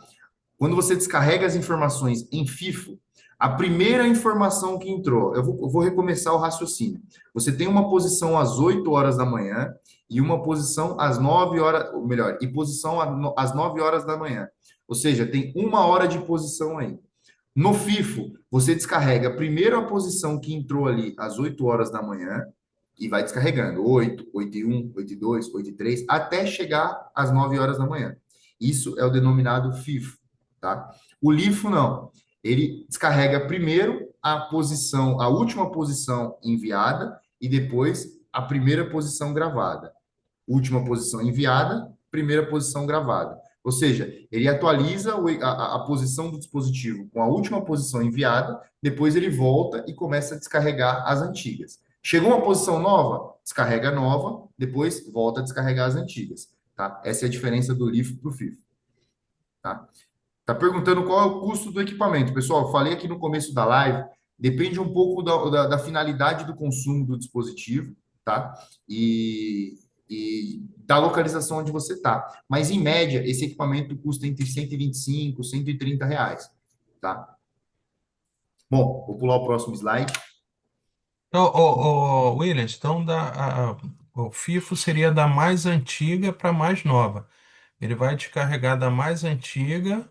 Quando você descarrega as informações em FIFO, a primeira informação que entrou, eu vou recomeçar o raciocínio. Você tem uma posição às 8 horas da manhã e uma posição às 9 horas, ou melhor, e posição às 9 horas da manhã. Ou seja, tem 1 hora de posição aí. No FIFO, você descarrega primeiro a posição que entrou ali às 8 horas da manhã e vai descarregando 8, 8 e 1, 8 e 2, 8 e 3, até chegar às 9 horas da manhã. Isso é o denominado FIFO, tá? O LIFO não. Ele descarrega primeiro a posição, a última posição enviada e depois a primeira posição gravada. Última posição enviada, primeira posição gravada. Ou seja, ele atualiza a posição do dispositivo com a última posição enviada, depois ele volta e começa a descarregar as antigas. Chegou uma posição nova, descarrega a nova, depois volta a descarregar as antigas. Tá? Essa é a diferença do LIFO para o FIFO. Tá? Tá perguntando qual é o custo do equipamento. Pessoal, eu falei aqui no começo da live, depende um pouco da finalidade do consumo do dispositivo, tá? E da localização onde você está. Mas, em média, esse equipamento custa entre 125 e 130 reais, tá? Bom, vou pular o próximo slide. Então, Williams, então o FIFO seria da mais antiga para a mais nova. Ele vai descarregar da mais antiga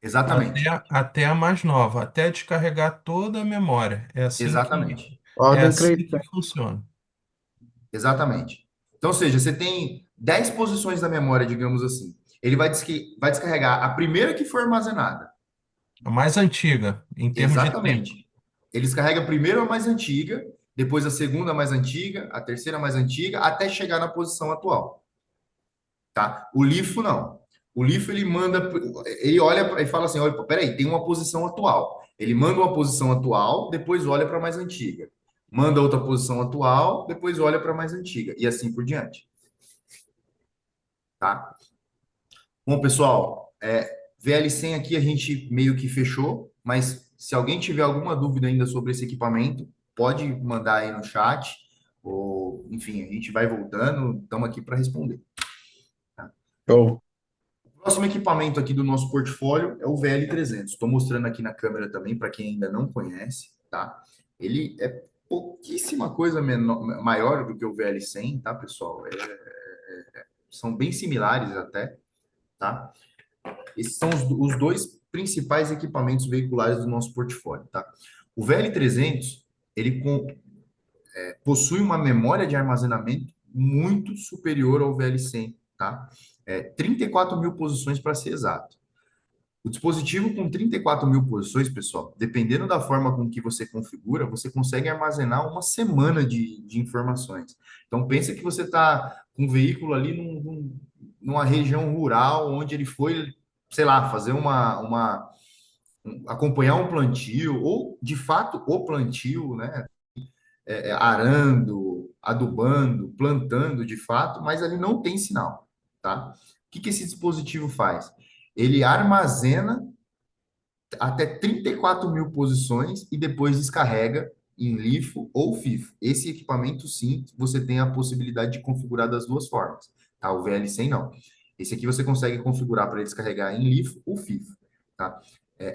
Exatamente, até a mais nova, até descarregar toda a memória. exatamente, É Ordem assim que crescente. funciona. exatamente. Então, ou seja, você tem 10 posições da memória, digamos assim. Ele vai descarregar a primeira que for armazenada. A mais antiga, em termos de tempo. Exatamente. Ele descarrega primeiro a mais antiga, depois a segunda mais antiga, a terceira mais antiga, até chegar na posição atual, tá? O LIFO não. O LIFO ele manda, ele olha e fala assim, olha, peraí, tem uma posição atual. Ele manda uma posição atual, depois olha para a mais antiga. Manda outra posição atual, depois olha para a mais antiga e assim por diante, tá? Bom, pessoal, VL100 aqui a gente meio que fechou, mas se alguém tiver alguma dúvida ainda sobre esse equipamento, pode mandar aí no chat, ou enfim, a gente vai voltando, estamos aqui para responder. Tá? Show. O próximo equipamento aqui do nosso portfólio é o VL300. Estou mostrando aqui na câmera também para quem ainda não conhece, tá? Ele é pouquíssima coisa maior do que o VL100, tá, pessoal? São bem similares até, tá? Esses são os dois principais equipamentos veiculares do nosso portfólio, tá? O VL300, ele possui uma memória de armazenamento muito superior ao VL100, tá? 34 mil posições para ser exato. O dispositivo com 34 mil posições, pessoal, dependendo da forma com que você configura, você consegue armazenar uma semana de informações. Então, pensa que você está com um veículo ali numa região rural, onde ele foi, sei lá, fazer acompanhar um plantio, ou, de fato, o plantio, né? Arando, adubando, plantando, de fato, mas ali não tem sinal, tá? O que esse dispositivo faz? Ele armazena até 34 mil posições e depois descarrega em LIFO ou FIFO. Esse equipamento, sim, você tem a possibilidade de configurar das duas formas, tá? O VL100 não. Esse aqui você consegue configurar para ele descarregar em LIFO ou FIFO, tá?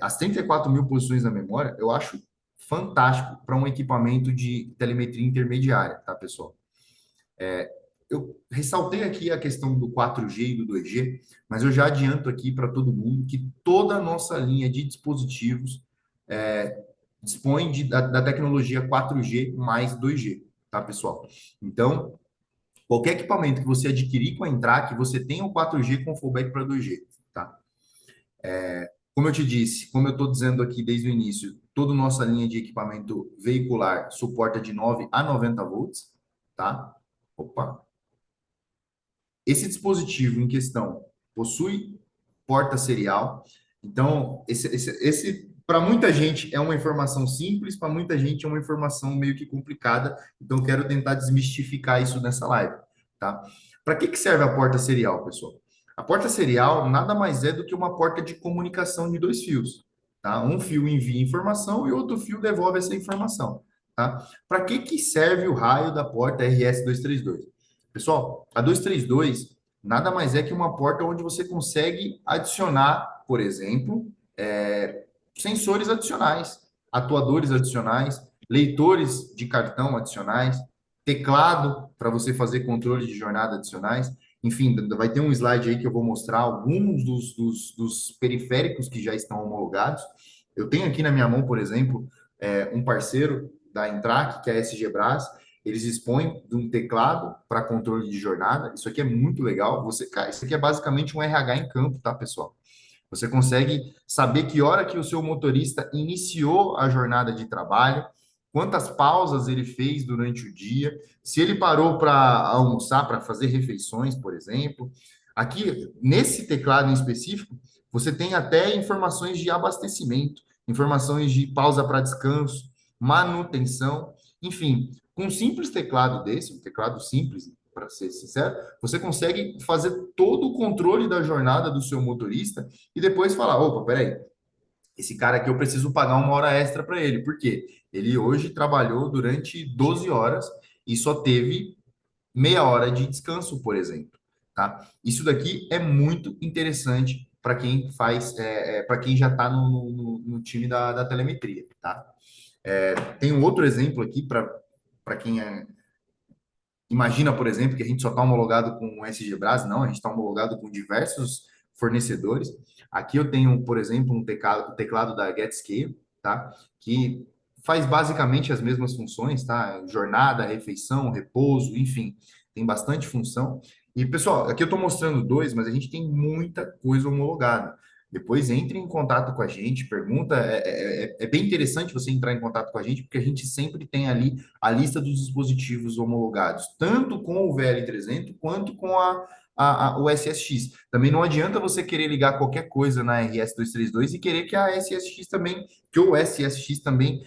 As 34 mil posições na memória, eu acho fantástico para um equipamento de telemetria intermediária, tá, pessoal? Eu ressaltei aqui a questão do 4G e do 2G, mas eu já adianto aqui para todo mundo que toda a nossa linha de dispositivos dispõe da tecnologia 4G mais 2G, tá, pessoal? Então, qualquer equipamento que você adquirir com a Entrac, você tem o 4G com fallback para 2G, tá? Como eu te disse, como eu estou dizendo aqui desde o início, toda nossa linha de equipamento veicular suporta de 9 a 90 volts, tá? Opa! Esse dispositivo em questão possui porta serial. Então, esse para muita gente é uma informação simples, para muita gente é uma informação meio que complicada. Então, quero tentar desmistificar isso nessa live, tá? Para que serve a porta serial, pessoal? A porta serial nada mais é do que uma porta de comunicação de dois fios, tá? Um fio envia informação e outro fio devolve essa informação, tá? Para que serve o raio da porta RS-232? Pessoal, a 232 nada mais é que uma porta onde você consegue adicionar, por exemplo, sensores adicionais, atuadores adicionais, leitores de cartão adicionais, teclado para você fazer controle de jornada adicionais. Enfim, vai ter um slide aí que eu vou mostrar alguns dos periféricos que já estão homologados. Eu tenho aqui na minha mão, por exemplo, um parceiro da Entrac, que é a SG Bras. Eles dispõem de um teclado para controle de jornada. Isso aqui é muito legal. Isso aqui é basicamente um RH em campo, tá, pessoal? Você consegue saber que hora que o seu motorista iniciou a jornada de trabalho, quantas pausas ele fez durante o dia, se ele parou para almoçar, para fazer refeições, por exemplo. Aqui, nesse teclado em específico, você tem até informações de abastecimento, informações de pausa para descanso, manutenção, enfim, com um simples teclado desse, um teclado simples, para ser sincero, você consegue fazer todo o controle da jornada do seu motorista e depois falar, opa, peraí, esse cara aqui eu preciso pagar uma hora extra para ele. Por quê? Ele hoje trabalhou durante 12 horas e só teve meia hora de descanso, por exemplo. Tá? Isso daqui é muito interessante para quem faz, para quem já está no time da telemetria. Tá? Tem um outro exemplo aqui para quem imagina, por exemplo, que a gente só está homologado com o SGBras. Não, a gente está homologado com diversos fornecedores. Aqui eu tenho, por exemplo, um teclado da GetScale, tá? Que faz basicamente as mesmas funções, tá? Jornada, refeição, repouso, enfim, tem bastante função. E, pessoal, aqui eu estou mostrando dois, mas a gente tem muita coisa homologada. Depois entre em contato com a gente, pergunta. É bem interessante você entrar em contato com a gente, porque a gente sempre tem ali a lista dos dispositivos homologados, tanto com o VL300 quanto com o SSX. Também não adianta você querer ligar qualquer coisa na RS-232 e querer que a SSX também, que o SSX também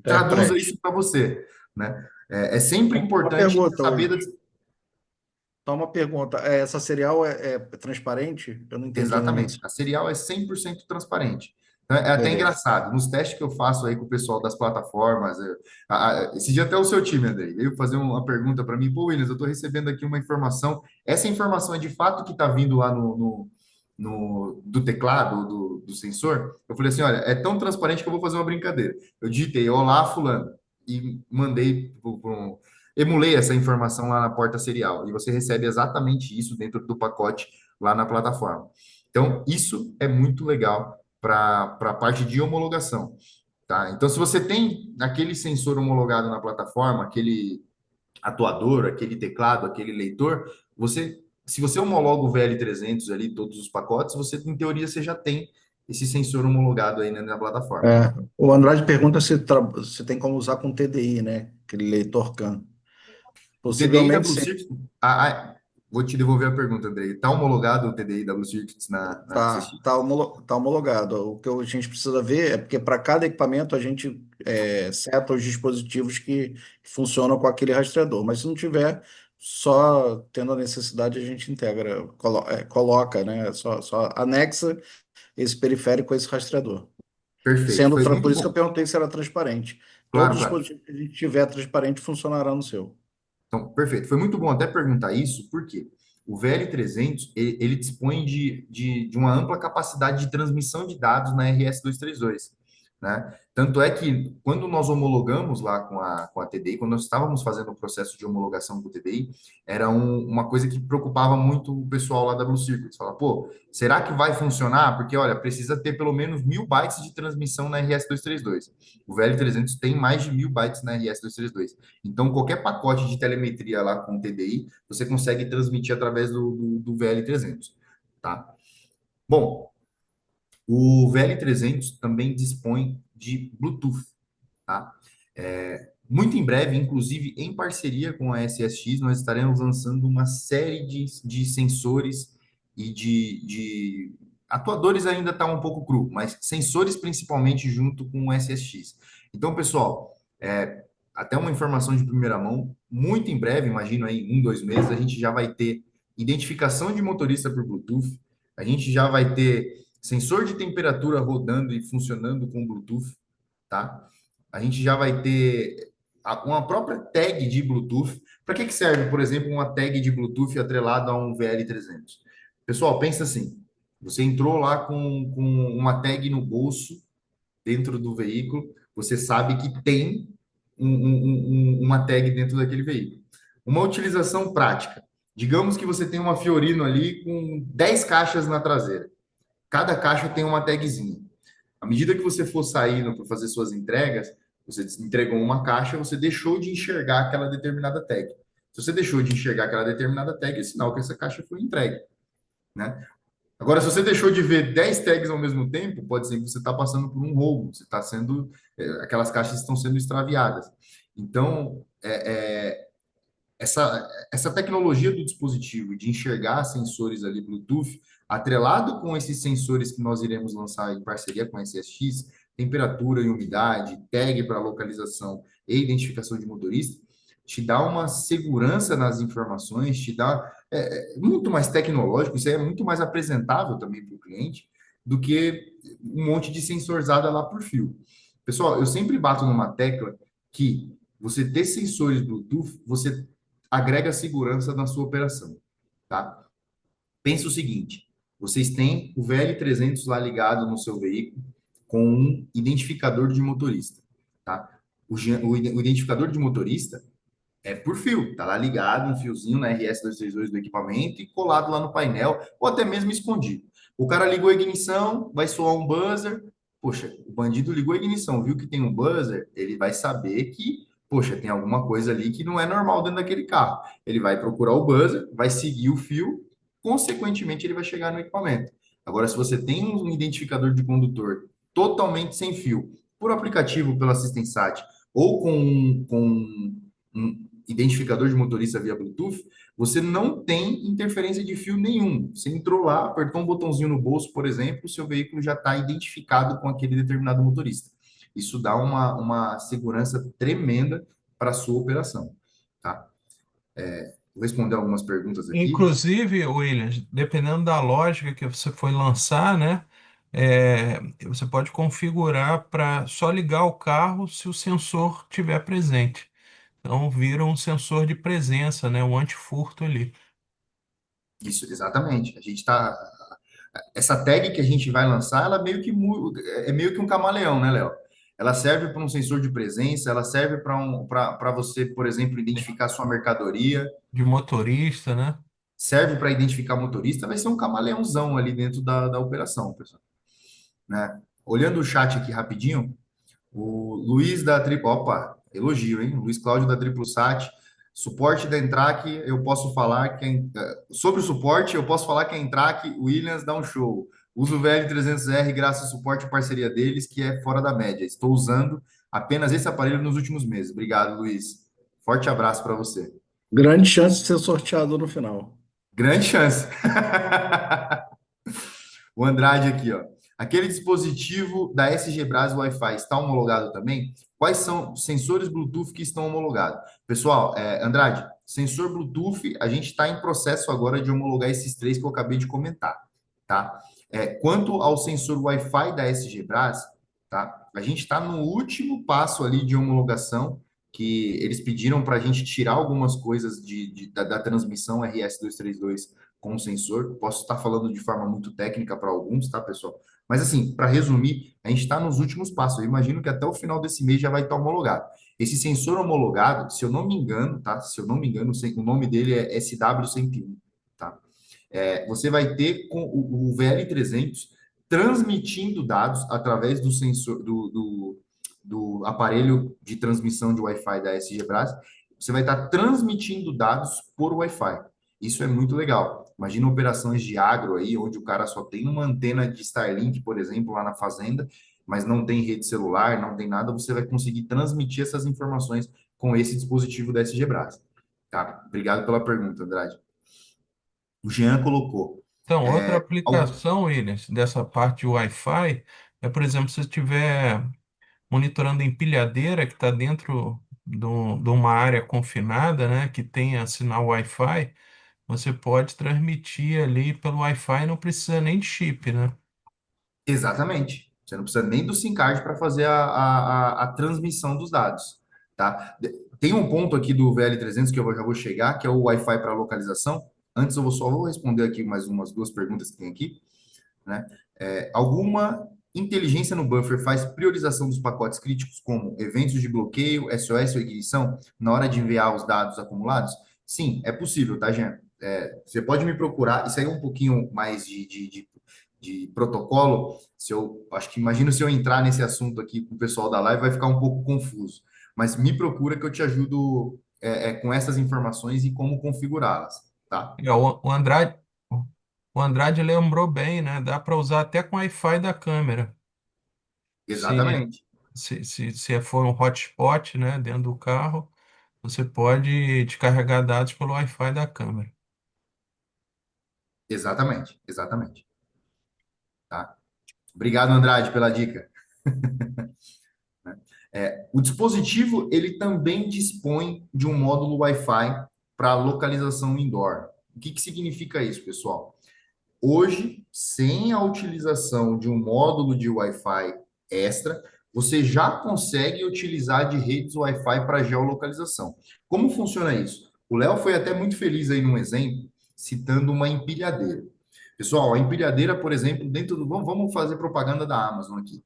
traduza Interprete. isso para você, né? É sempre Uma importante pergunta, saber Williams. Só uma pergunta. Essa serial é transparente? Eu não entendi no exatamente. início. A serial é 100% transparente. Então, é até Beleza. engraçado. Nos testes que eu faço aí com o pessoal das plataformas, esse dia até o seu time, Andrei, veio fazer uma pergunta para mim. Pô, Williams, eu estou recebendo aqui uma informação. Essa informação é de fato que está vindo lá do teclado, do sensor? Eu falei assim, olha, é tão transparente que eu vou fazer uma brincadeira. Eu digitei, olá, fulano, e mandei emulei essa informação lá na porta serial. E você recebe exatamente isso dentro do pacote lá na plataforma. Então, isso é muito legal para a parte de homologação, tá? Então, se você tem aquele sensor homologado na plataforma, aquele atuador, aquele teclado, aquele leitor, se você homologa o VL300 ali, todos os pacotes, você, em teoria, você já tem esse sensor homologado aí na plataforma. O Andrade pergunta se tem como usar com TDI, né? Aquele leitor CAN. O TDI Possivelmente Blue sim. Circuits, vou te devolver a pergunta, Andrei. Está homologado o TDI Blue Circuits na Tá, SSX? tá homologado. O que a gente precisa ver é porque para cada equipamento a gente seta os dispositivos que funcionam com aquele rastreador. Mas se não tiver, só tendo a necessidade, a gente integra, coloca, né? Só anexa esse periférico a esse rastreador. Perfeito, foi Por muito isso que eu bom. perguntei se era transparente. Claro, Todo claro. dispositivo que a gente tiver transparente funcionará no seu. Então, perfeito. Foi muito bom até perguntar isso, porque o VL300 ele dispõe de uma ampla capacidade de transmissão de dados na RS-232, né? Tanto é que quando nós homologamos lá com a TDI, quando nós estávamos fazendo o processo de homologação com o TDI, era uma coisa que preocupava muito o pessoal lá da Blue Circuits. Fala, pô, será que vai funcionar? Porque, olha, precisa ter pelo menos 1.000 bytes de transmissão na RS-232. O VL300 tem mais de 1.000 bytes na RS-232. Então, qualquer pacote de telemetria lá com TDI, você consegue transmitir através do VL300, tá? Bom, o VL300 também dispõe de Bluetooth, tá? Muito em breve, inclusive em parceria com a SSX, nós estaremos lançando uma série de sensores e de atuadores ainda está um pouco cru, mas sensores principalmente junto com o SSX. Então, pessoal, até uma informação de primeira mão, muito em breve, imagino aí 1, 2 meses, a gente já vai ter identificação de motorista por Bluetooth, a gente já vai ter sensor de temperatura rodando e funcionando com Bluetooth, tá? A gente já vai ter uma própria tag de Bluetooth. Para que serve, por exemplo, uma tag de Bluetooth atrelada a um VL300? Pessoal, pensa assim, você entrou lá com uma tag no bolso, dentro do veículo, você sabe que tem uma tag dentro daquele veículo. Uma utilização prática. Digamos que você tem uma Fiorino ali com 10 caixas na traseira. Cada caixa tem uma tagzinha. À medida que você for saindo para fazer suas entregas, você entregou uma caixa, você deixou de enxergar aquela determinada tag. Se você deixou de enxergar aquela determinada tag, é sinal que essa caixa foi entregue, né? Agora, se você deixou de ver 10 tags ao mesmo tempo, pode ser que você está passando por um roubo, você está sendo, aquelas caixas estão sendo extraviadas. Então, essa tecnologia do dispositivo de enxergar sensores ali Bluetooth, atrelado com esses sensores que nós iremos lançar em parceria com a SSX, temperatura e umidade, tag para localização e identificação de motorista, te dá uma segurança nas informações, te dá muito mais tecnológico, isso aí é muito mais apresentável também para o cliente do que um monte de sensorizada lá por fio. Pessoal, eu sempre bato numa tecla que você ter sensores Bluetooth, você agrega segurança na sua operação, tá? Pensa o seguinte, vocês têm o VL300 lá ligado no seu veículo com um identificador de motorista, tá? O identificador de motorista é por fio, tá lá ligado, um fiozinho na RS-232 do equipamento e colado lá no painel, ou até mesmo escondido. O cara ligou a ignição, vai soar um buzzer, poxa, o bandido ligou a ignição, viu que tem um buzzer, ele vai saber que, poxa, tem alguma coisa ali que não é normal dentro daquele carro. Ele vai procurar o buzzer, vai seguir o fio, consequentemente ele vai chegar no equipamento. Agora, se você tem um identificador de condutor totalmente sem fio, por aplicativo, pela Assistensat, ou com um identificador de motorista via Bluetooth, você não tem interferência de fio nenhum. Você entrou lá, apertou um botãozinho no bolso, por exemplo, o seu veículo já está identificado com aquele determinado motorista. Isso dá uma segurança tremenda para a sua operação, tá? Vou responder algumas perguntas aqui. Inclusive, Williams, dependendo da lógica que você foi lançar, né, você pode configurar para só ligar o carro se o sensor estiver presente. Então, vira um sensor de presença, né, um antifurto ali. Isso, exatamente. A gente está essa tag que a gente vai lançar, ela é meio que um camaleão, né, Léo? Ela serve para um sensor de presença, ela serve para você, por exemplo, identificar sua mercadoria, De motorista, né? serve para identificar motorista, vai ser um camaleãozão ali dentro da operação, pessoal, né? Olhando o chat aqui rapidinho, o Luiz da Triplo, opa, elogio, hein? Luiz Cláudio da Triplo Sat, suporte da Entrac, eu posso falar sobre o suporte, eu posso falar que a Entrac Williams dá um show. Uso o VL300R graças ao suporte e parceria deles, que é fora da média. Estou usando apenas esse aparelho nos últimos meses. Obrigado, Luiz. Forte abraço para você. Grande chance de ser sorteado no final. Grande chance. O Andrade aqui, ó. Aquele dispositivo da SG Bras Wi-Fi está homologado também? Quais são os sensores Bluetooth que estão homologados? Pessoal, Andrade, sensor Bluetooth, a gente está em processo agora de homologar esses três que eu acabei de comentar, tá? Quanto ao sensor Wi-Fi da SG Bras, tá? A gente está no último passo ali de homologação, que eles pediram para a gente tirar algumas coisas da transmissão RS-232 com o sensor. Posso estar falando de forma muito técnica para alguns, tá, pessoal? Mas, assim, para resumir, a gente está nos últimos passos. Eu imagino que até o final desse mês já vai estar homologado. Esse sensor homologado, se eu não me engano, tá? Se eu não me engano, o nome dele é SW101, tá? Você vai ter com o VL300 transmitindo dados através do sensor, do aparelho de transmissão de Wi-Fi da SG Bras. Você vai estar transmitindo dados por Wi-Fi. Isso é muito legal. Imagina operações de agro aí, onde o cara só tem uma antena de Starlink, por exemplo, lá na fazenda, mas não tem rede celular, não tem nada, você vai conseguir transmitir essas informações com esse dispositivo da SG Bras. Tá? Obrigado pela pergunta, Andrade. O Jean colocou. Então, outra Algo- aplicação, Williams, dessa parte de Wi-Fi é, por exemplo, se você estiver monitorando empilhadeira que está dentro de uma área confinada, né, que tenha sinal Wi-Fi, você pode transmitir ali pelo Wi-Fi, não precisa nem de chip, né? Exatamente. Você não precisa nem do SIM card para fazer a transmissão dos dados, tá? Tem um ponto aqui do VL300 que eu já vou chegar, que é o Wi-Fi para localização. Antes eu só vou responder aqui mais umas duas perguntas que tem aqui, né? Alguma inteligência no buffer faz priorização dos pacotes críticos, como eventos de bloqueio, SOS ou ignição, na hora de enviar os dados acumulados? Sim, é possível, tá, Jean? Você pode me procurar, isso aí é um pouquinho mais de protocolo. Se eu acho que imagino se eu entrar nesse assunto aqui com o pessoal da live, vai ficar um pouco confuso. Mas me procura que eu te ajudo com essas informações e como configurá-las, tá? O Andrade, o Andrade lembrou bem, né? Dá para usar até com Wi-Fi da câmera. Se, Exatamente, se for um hotspot, né, dentro do carro, você pode descarregar dados pelo Wi-Fi da câmera. exatamente, exatamente, tá? Obrigado, Andrade, pela dica. O dispositivo ele também dispõe de um módulo Wi-Fi para localização indoor. O que significa isso, pessoal? Hoje, sem a utilização de um módulo de Wi-Fi extra, você já consegue utilizar de redes Wi-Fi para geolocalização. Como funciona isso? O Léo foi até muito feliz aí num exemplo, citando uma empilhadeira. Pessoal, a empilhadeira, por exemplo, dentro do. Vamos fazer propaganda da Amazon aqui.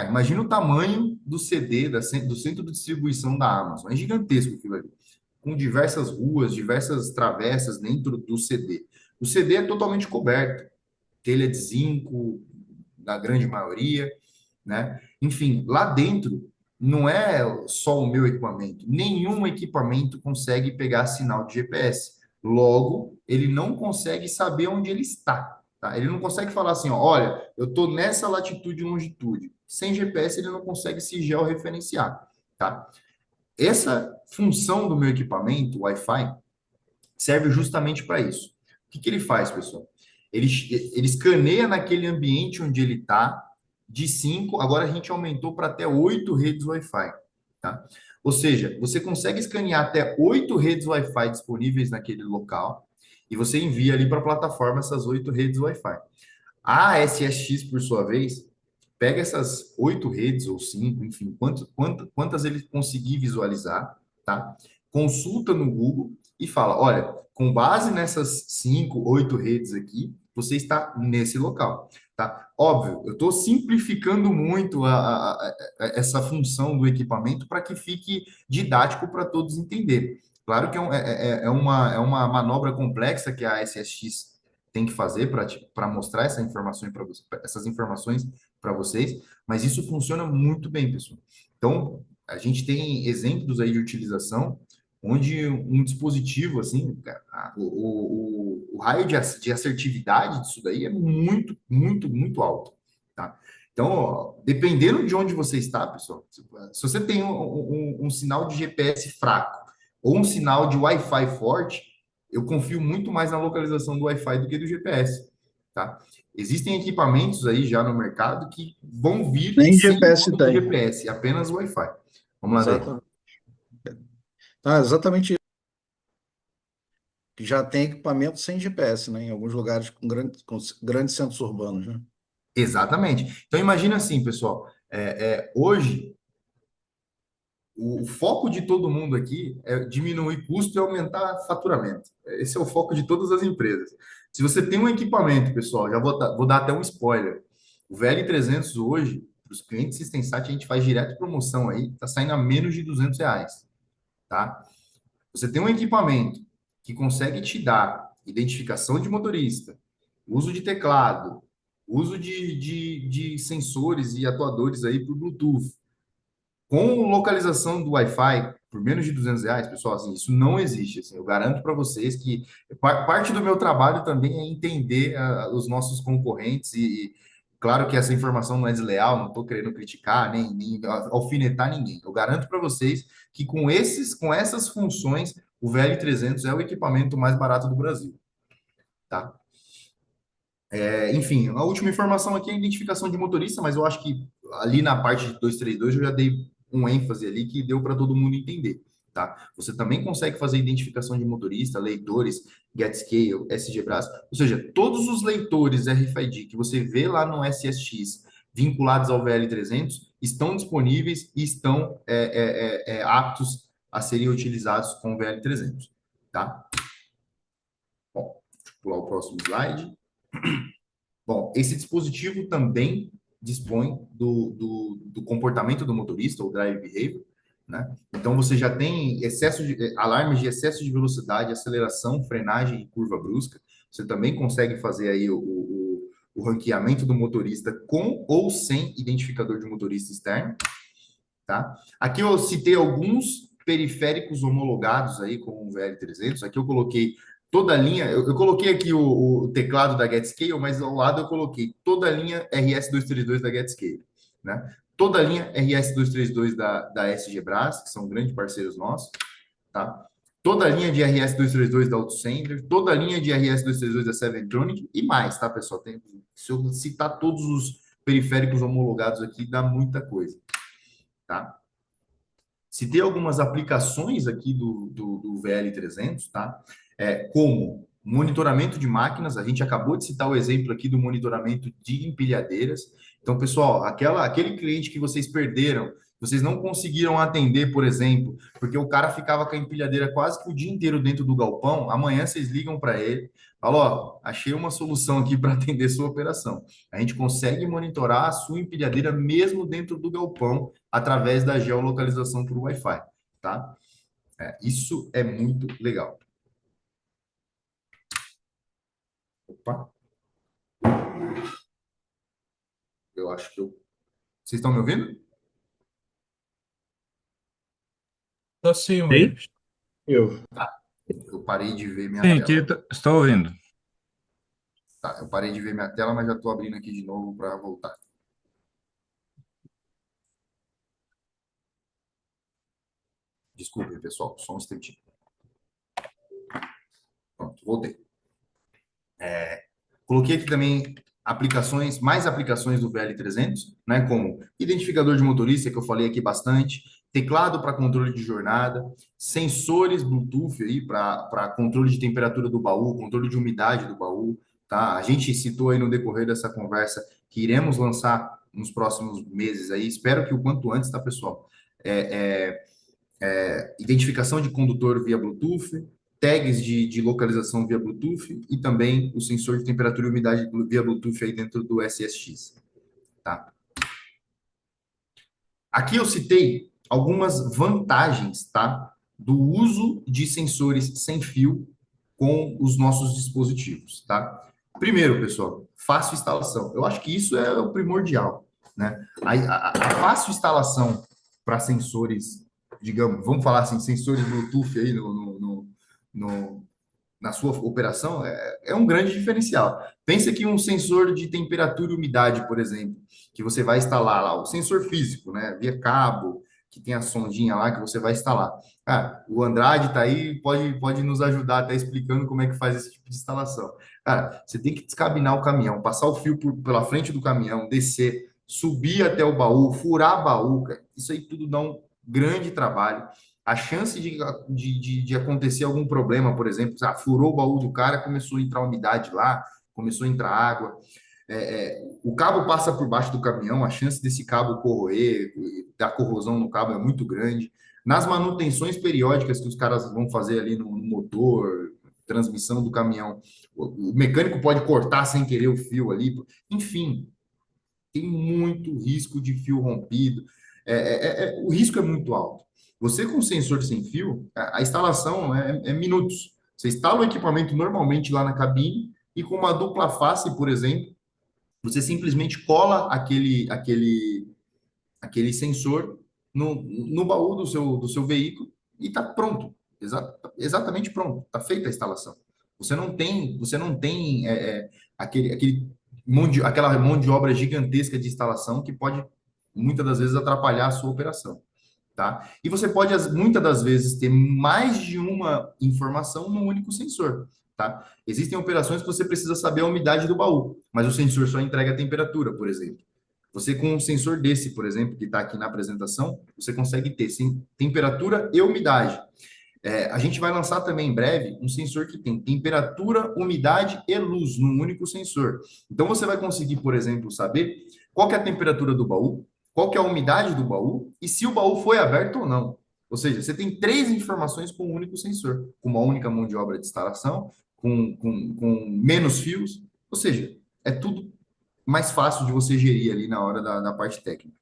Imagina o tamanho do CD, do centro de distribuição da Amazon. É gigantesco aquilo ali. Com diversas ruas, diversas travessas dentro do CD. O CD é totalmente coberto, telha de zinco, na grande maioria, né? Enfim, lá dentro não é só o meu equipamento. Nenhum equipamento consegue pegar sinal de GPS. Logo, ele não consegue saber onde ele está. Tá? Ele não consegue falar assim, ó, olha, eu estou nessa latitude e longitude. Sem GPS, ele não consegue se georreferenciar. Tá? Essa função do meu equipamento, Wi-Fi, serve justamente para isso. O que ele faz, pessoal? Ele escaneia naquele ambiente onde ele está, de 5, agora a gente aumentou para até 8 redes Wi-Fi. Tá? Ou seja, você consegue escanear até 8 redes Wi-Fi disponíveis naquele local e você envia ali para a plataforma essas 8 redes Wi-Fi. A SSX, por sua vez, pega essas 8 redes ou 5, enfim, quantas ele conseguir visualizar, tá? Consulta no Google e fala: olha, com base nessas 5, 8 redes aqui, você está nesse local, tá? Óbvio, eu estou simplificando muito essa função do equipamento para que fique didático para todos entenderem. Claro que é uma manobra complexa que a SSX tem que fazer para mostrar essas informações para vocês, mas isso funciona muito bem, pessoal. Então, a gente tem exemplos aí de utilização onde um dispositivo, assim, o raio de assertividade disso daí é muito, muito, muito alto, tá? Então, ó, dependendo de onde você está, pessoal, se você tem um sinal de GPS fraco ou um sinal de Wi-Fi forte, eu confio muito mais na localização do Wi-Fi do que do GPS, tá? Existem equipamentos aí já no mercado que vão vir Nem sem GPS módulo de tem. GPS, apenas Wi-Fi. Vamos lá, Daí. Exato. Exatamente isso. Que já tem equipamento sem GPS, né? Em alguns lugares com grandes centros urbanos, né? Exatamente. Então, imagina assim, pessoal, hoje, o foco de todo mundo aqui é diminuir custo e aumentar faturamento. Esse é o foco de todas as empresas. Se você tem um equipamento, pessoal, já vou dar até um spoiler. O VL300 hoje, para os clientes Sistensat, a gente faz direto promoção aí, está saindo a menos de R$ 200, tá? Você tem um equipamento que consegue te dar identificação de motorista, uso de teclado, uso de sensores e atuadores aí por Bluetooth, com localização do Wi-Fi por menos de R$ 200, pessoal, assim, isso não existe. Assim, eu garanto para vocês que parte do meu trabalho também é entender os nossos concorrentes claro que essa informação não é desleal, não estou querendo criticar nem alfinetar ninguém. Eu garanto para vocês que com essas funções, o VL300 é o equipamento mais barato do Brasil, tá? Enfim, a última informação aqui é a identificação de motorista, mas eu acho que ali na parte de 232 eu já dei um ênfase ali que deu para todo mundo entender, tá? Você também consegue fazer identificação de motorista, leitores, GetScale, SGBras, ou seja, todos os leitores RFID que você vê lá no SSX vinculados ao VL300 estão disponíveis e estão aptos a serem utilizados com o VL300, tá? Bom, deixa eu pular o próximo slide. Bom, esse dispositivo também dispõe do comportamento do motorista, ou drive behavior, né? Então, você já tem alarmes de excesso de velocidade, aceleração, frenagem e curva brusca. Você também consegue fazer aí o ranqueamento do motorista com ou sem identificador de motorista externo, tá? Aqui eu citei alguns periféricos homologados aí com o VL300. Aqui eu coloquei toda linha, eu coloquei aqui o teclado da GetScale, mas ao lado eu coloquei toda a linha RS232 da GetScale, né? Toda a linha RS232 da SGBras, que são grandes parceiros nossos, tá? Toda a linha de RS232 da AutoSender, toda a linha de RS232 da Seventronic e mais, tá, pessoal? Se eu citar todos os periféricos homologados aqui, dá muita coisa, tá? Citei algumas aplicações aqui do VL300, tá? Como monitoramento de máquinas, a gente acabou de citar o exemplo aqui do monitoramento de empilhadeiras. Então, pessoal, aquele cliente que vocês perderam, vocês não conseguiram atender, por exemplo, porque o cara ficava com a empilhadeira quase que o dia inteiro dentro do galpão, amanhã vocês ligam para ele, falam, ó, achei uma solução aqui para atender sua operação. A gente consegue monitorar a sua empilhadeira mesmo dentro do galpão, através da geolocalização por Wi-Fi, tá? Isso é muito legal. Opa, eu acho que eu... Vocês estão me ouvindo? Então, sim, Sim? Williams. Eu. Eu parei de ver minha Sim, tela. aqui estou ouvindo. Tá, eu parei de ver minha tela, mas já estou abrindo aqui de novo para voltar. Desculpem, pessoal, só um instantinho. Pronto, voltei. Coloquei aqui também mais aplicações do VL300, né, como identificador de motorista, que eu falei aqui bastante, teclado para controle de jornada, sensores Bluetooth aí para controle de temperatura do baú, controle de umidade do baú, tá? A gente citou aí no decorrer dessa conversa que iremos lançar nos próximos meses aí, espero que o quanto antes, tá, pessoal? É, Identificação de condutor via Bluetooth, tags de localização via Bluetooth e também o sensor de temperatura e umidade via Bluetooth aí dentro do SSX. Tá? Aqui eu citei algumas vantagens, tá, do uso de sensores sem fio com os nossos dispositivos, tá? Primeiro, pessoal, fácil instalação. Eu acho que isso é o primordial, né? A fácil instalação para sensores, digamos, vamos falar assim, sensores Bluetooth aí no, na sua operação é um grande diferencial. Pensa que um sensor de temperatura e umidade, por exemplo, que você vai instalar lá, o sensor físico, né, via cabo, que tem a sondinha lá que você vai instalar. Cara, o Andrade está aí, pode nos ajudar até explicando como é que faz esse tipo de instalação. Cara, você tem que descabinar o caminhão, passar o fio pela frente do caminhão, descer, subir até o baú, furar baú, cara. Isso aí tudo dá um grande trabalho. A chance de acontecer algum problema, por exemplo, furou o baú do cara, começou a entrar umidade lá, começou a entrar água. O cabo passa por baixo do caminhão, a chance desse cabo corroer, da corrosão no cabo é muito grande. Nas manutenções periódicas que os caras vão fazer ali no motor, transmissão do caminhão, o mecânico pode cortar sem querer o fio ali. Enfim, tem muito risco de fio rompido. O risco é muito alto. Você com sensor sem fio, a instalação é minutos. Você instala o equipamento normalmente lá na cabine e com uma dupla face, por exemplo, você simplesmente cola aquele sensor no baú do seu veículo e está pronto. Exatamente pronto. Está feita a instalação. Você não tem aquela mão de obra gigantesca de instalação que pode, muitas das vezes, atrapalhar a sua operação. Tá? E você pode, muitas das vezes, ter mais de uma informação num único sensor. Tá? Existem operações que você precisa saber a umidade do baú, mas o sensor só entrega a temperatura, por exemplo. Você com um sensor desse, por exemplo, que está aqui na apresentação, você consegue ter sim, temperatura e umidade. A gente vai lançar também em breve um sensor que tem temperatura, umidade e luz num único sensor. Então você vai conseguir, por exemplo, saber qual que é a temperatura do baú, qual que é a umidade do baú e se o baú foi aberto ou não. Ou seja, você tem três informações com um único sensor, com uma única mão de obra de instalação, com menos fios. Ou seja, é tudo mais fácil de você gerir ali na hora da parte técnica.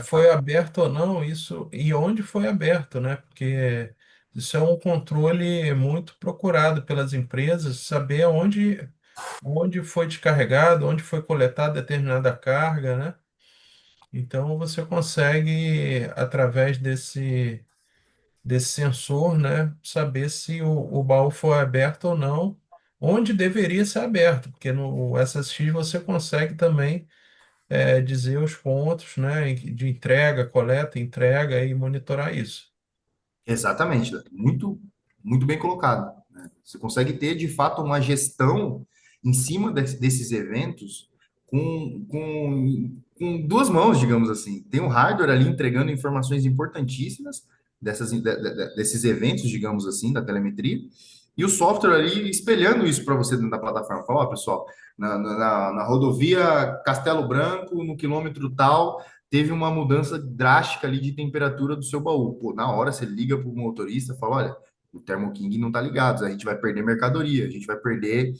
Foi aberto ou não, isso, e onde foi aberto, né? Porque isso é um controle muito procurado pelas empresas, saber onde foi descarregado, onde foi coletada determinada carga, né? Então você consegue, através desse sensor, né? Saber se o baú foi aberto ou não, onde deveria ser aberto, porque no SSX você consegue também dizer os pontos, né, de entrega, coleta, entrega e monitorar isso. Exatamente, né? Muito, muito bem colocado, né? Você consegue ter, de fato, uma gestão em cima desses eventos com duas mãos, digamos assim. Tem o hardware ali entregando informações importantíssimas desses eventos, digamos assim, da telemetria, e o software ali espelhando isso para você dentro da plataforma. Fala, ó, pessoal, na rodovia Castelo Branco, no quilômetro tal, teve uma mudança drástica ali de temperatura do seu baú. Pô, na hora você liga para o motorista e fala, olha, o Thermo King não está ligado, a gente vai perder mercadoria, a gente vai perder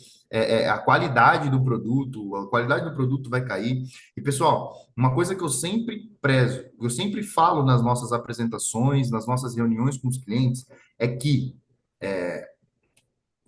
a qualidade do produto, a qualidade do produto vai cair. E, pessoal, uma coisa que eu sempre prezo, eu sempre falo nas nossas apresentações, nas nossas reuniões com os clientes, é que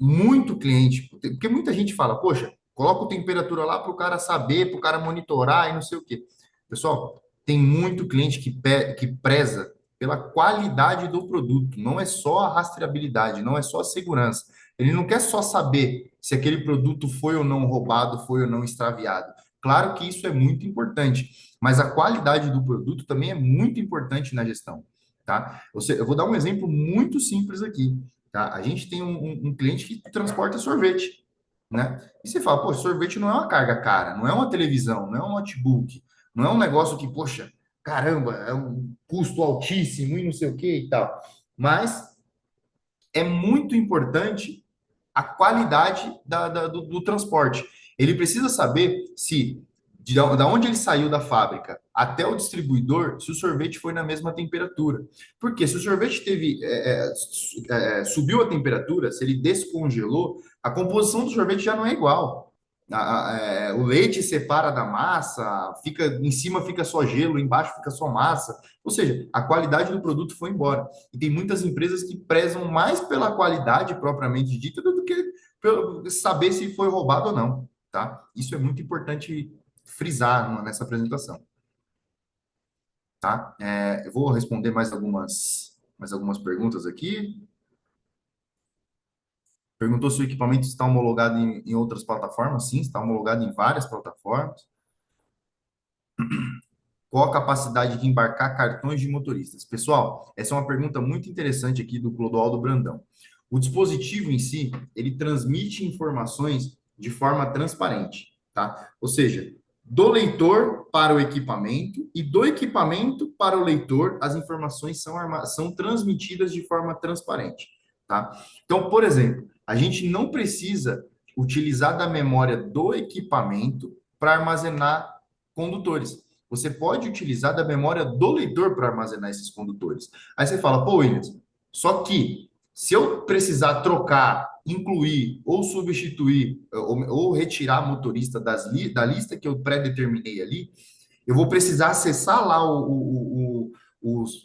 muito cliente, porque muita gente fala, poxa, coloca a temperatura lá para o cara saber, para o cara monitorar e não sei o quê. Pessoal, tem muito cliente que preza pela qualidade do produto, não é só a rastreabilidade, não é só a segurança. Ele não quer só saber se aquele produto foi ou não roubado, foi ou não extraviado. Claro que isso é muito importante, mas a qualidade do produto também é muito importante na gestão, tá? Eu vou dar um exemplo muito simples aqui. Tá? A gente tem um cliente que transporta sorvete, né? E você fala, pô, sorvete não é uma carga cara, não é uma televisão, não é um notebook, não é um negócio que, poxa, caramba, é um custo altíssimo e não sei o que e tal. Mas é muito importante a qualidade do transporte. Ele precisa saber se da onde ele saiu da fábrica até o distribuidor, se o sorvete foi na mesma temperatura. Porque se o sorvete subiu a temperatura, se ele descongelou, a composição do sorvete já não é igual. O leite separa da massa, fica em cima fica só gelo, embaixo fica só massa. Ou seja, a qualidade do produto foi embora. E tem muitas empresas que prezam mais pela qualidade propriamente dita do que pelo saber se foi roubado ou não, tá? Isso é muito importante frisar nessa apresentação, tá? Eu vou responder mais algumas perguntas aqui. Perguntou se o equipamento está homologado em outras plataformas. Sim, está homologado em várias plataformas. Qual a capacidade de embarcar cartões de motoristas? Pessoal, essa é uma pergunta muito interessante aqui do Clodoaldo Brandão. O dispositivo em si, ele transmite informações de forma transparente, tá? Ou seja, do leitor para o equipamento e do equipamento para o leitor, as informações são transmitidas de forma transparente, tá? Então, por exemplo, a gente não precisa utilizar da memória do equipamento para armazenar condutores. Você pode utilizar da memória do leitor para armazenar esses condutores. Aí você fala, pô, Williams, só que se eu precisar trocar, incluir ou substituir ou retirar motorista da lista que eu pré-determinei ali, eu vou precisar acessar lá o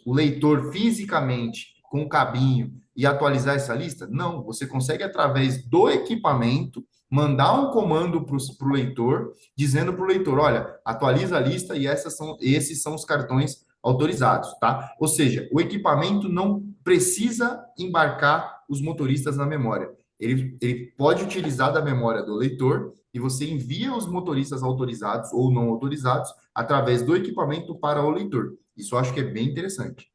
leitor fisicamente com o cabinho e atualizar essa lista? Não, você consegue através do equipamento mandar um comando para o leitor, dizendo para o leitor, olha, atualiza a lista e esses são os cartões autorizados, tá? Ou seja, o equipamento não precisa embarcar os motoristas na memória. Ele pode utilizar da memória do leitor e você envia os motoristas autorizados ou não autorizados através do equipamento para o leitor. Isso eu acho que é bem interessante,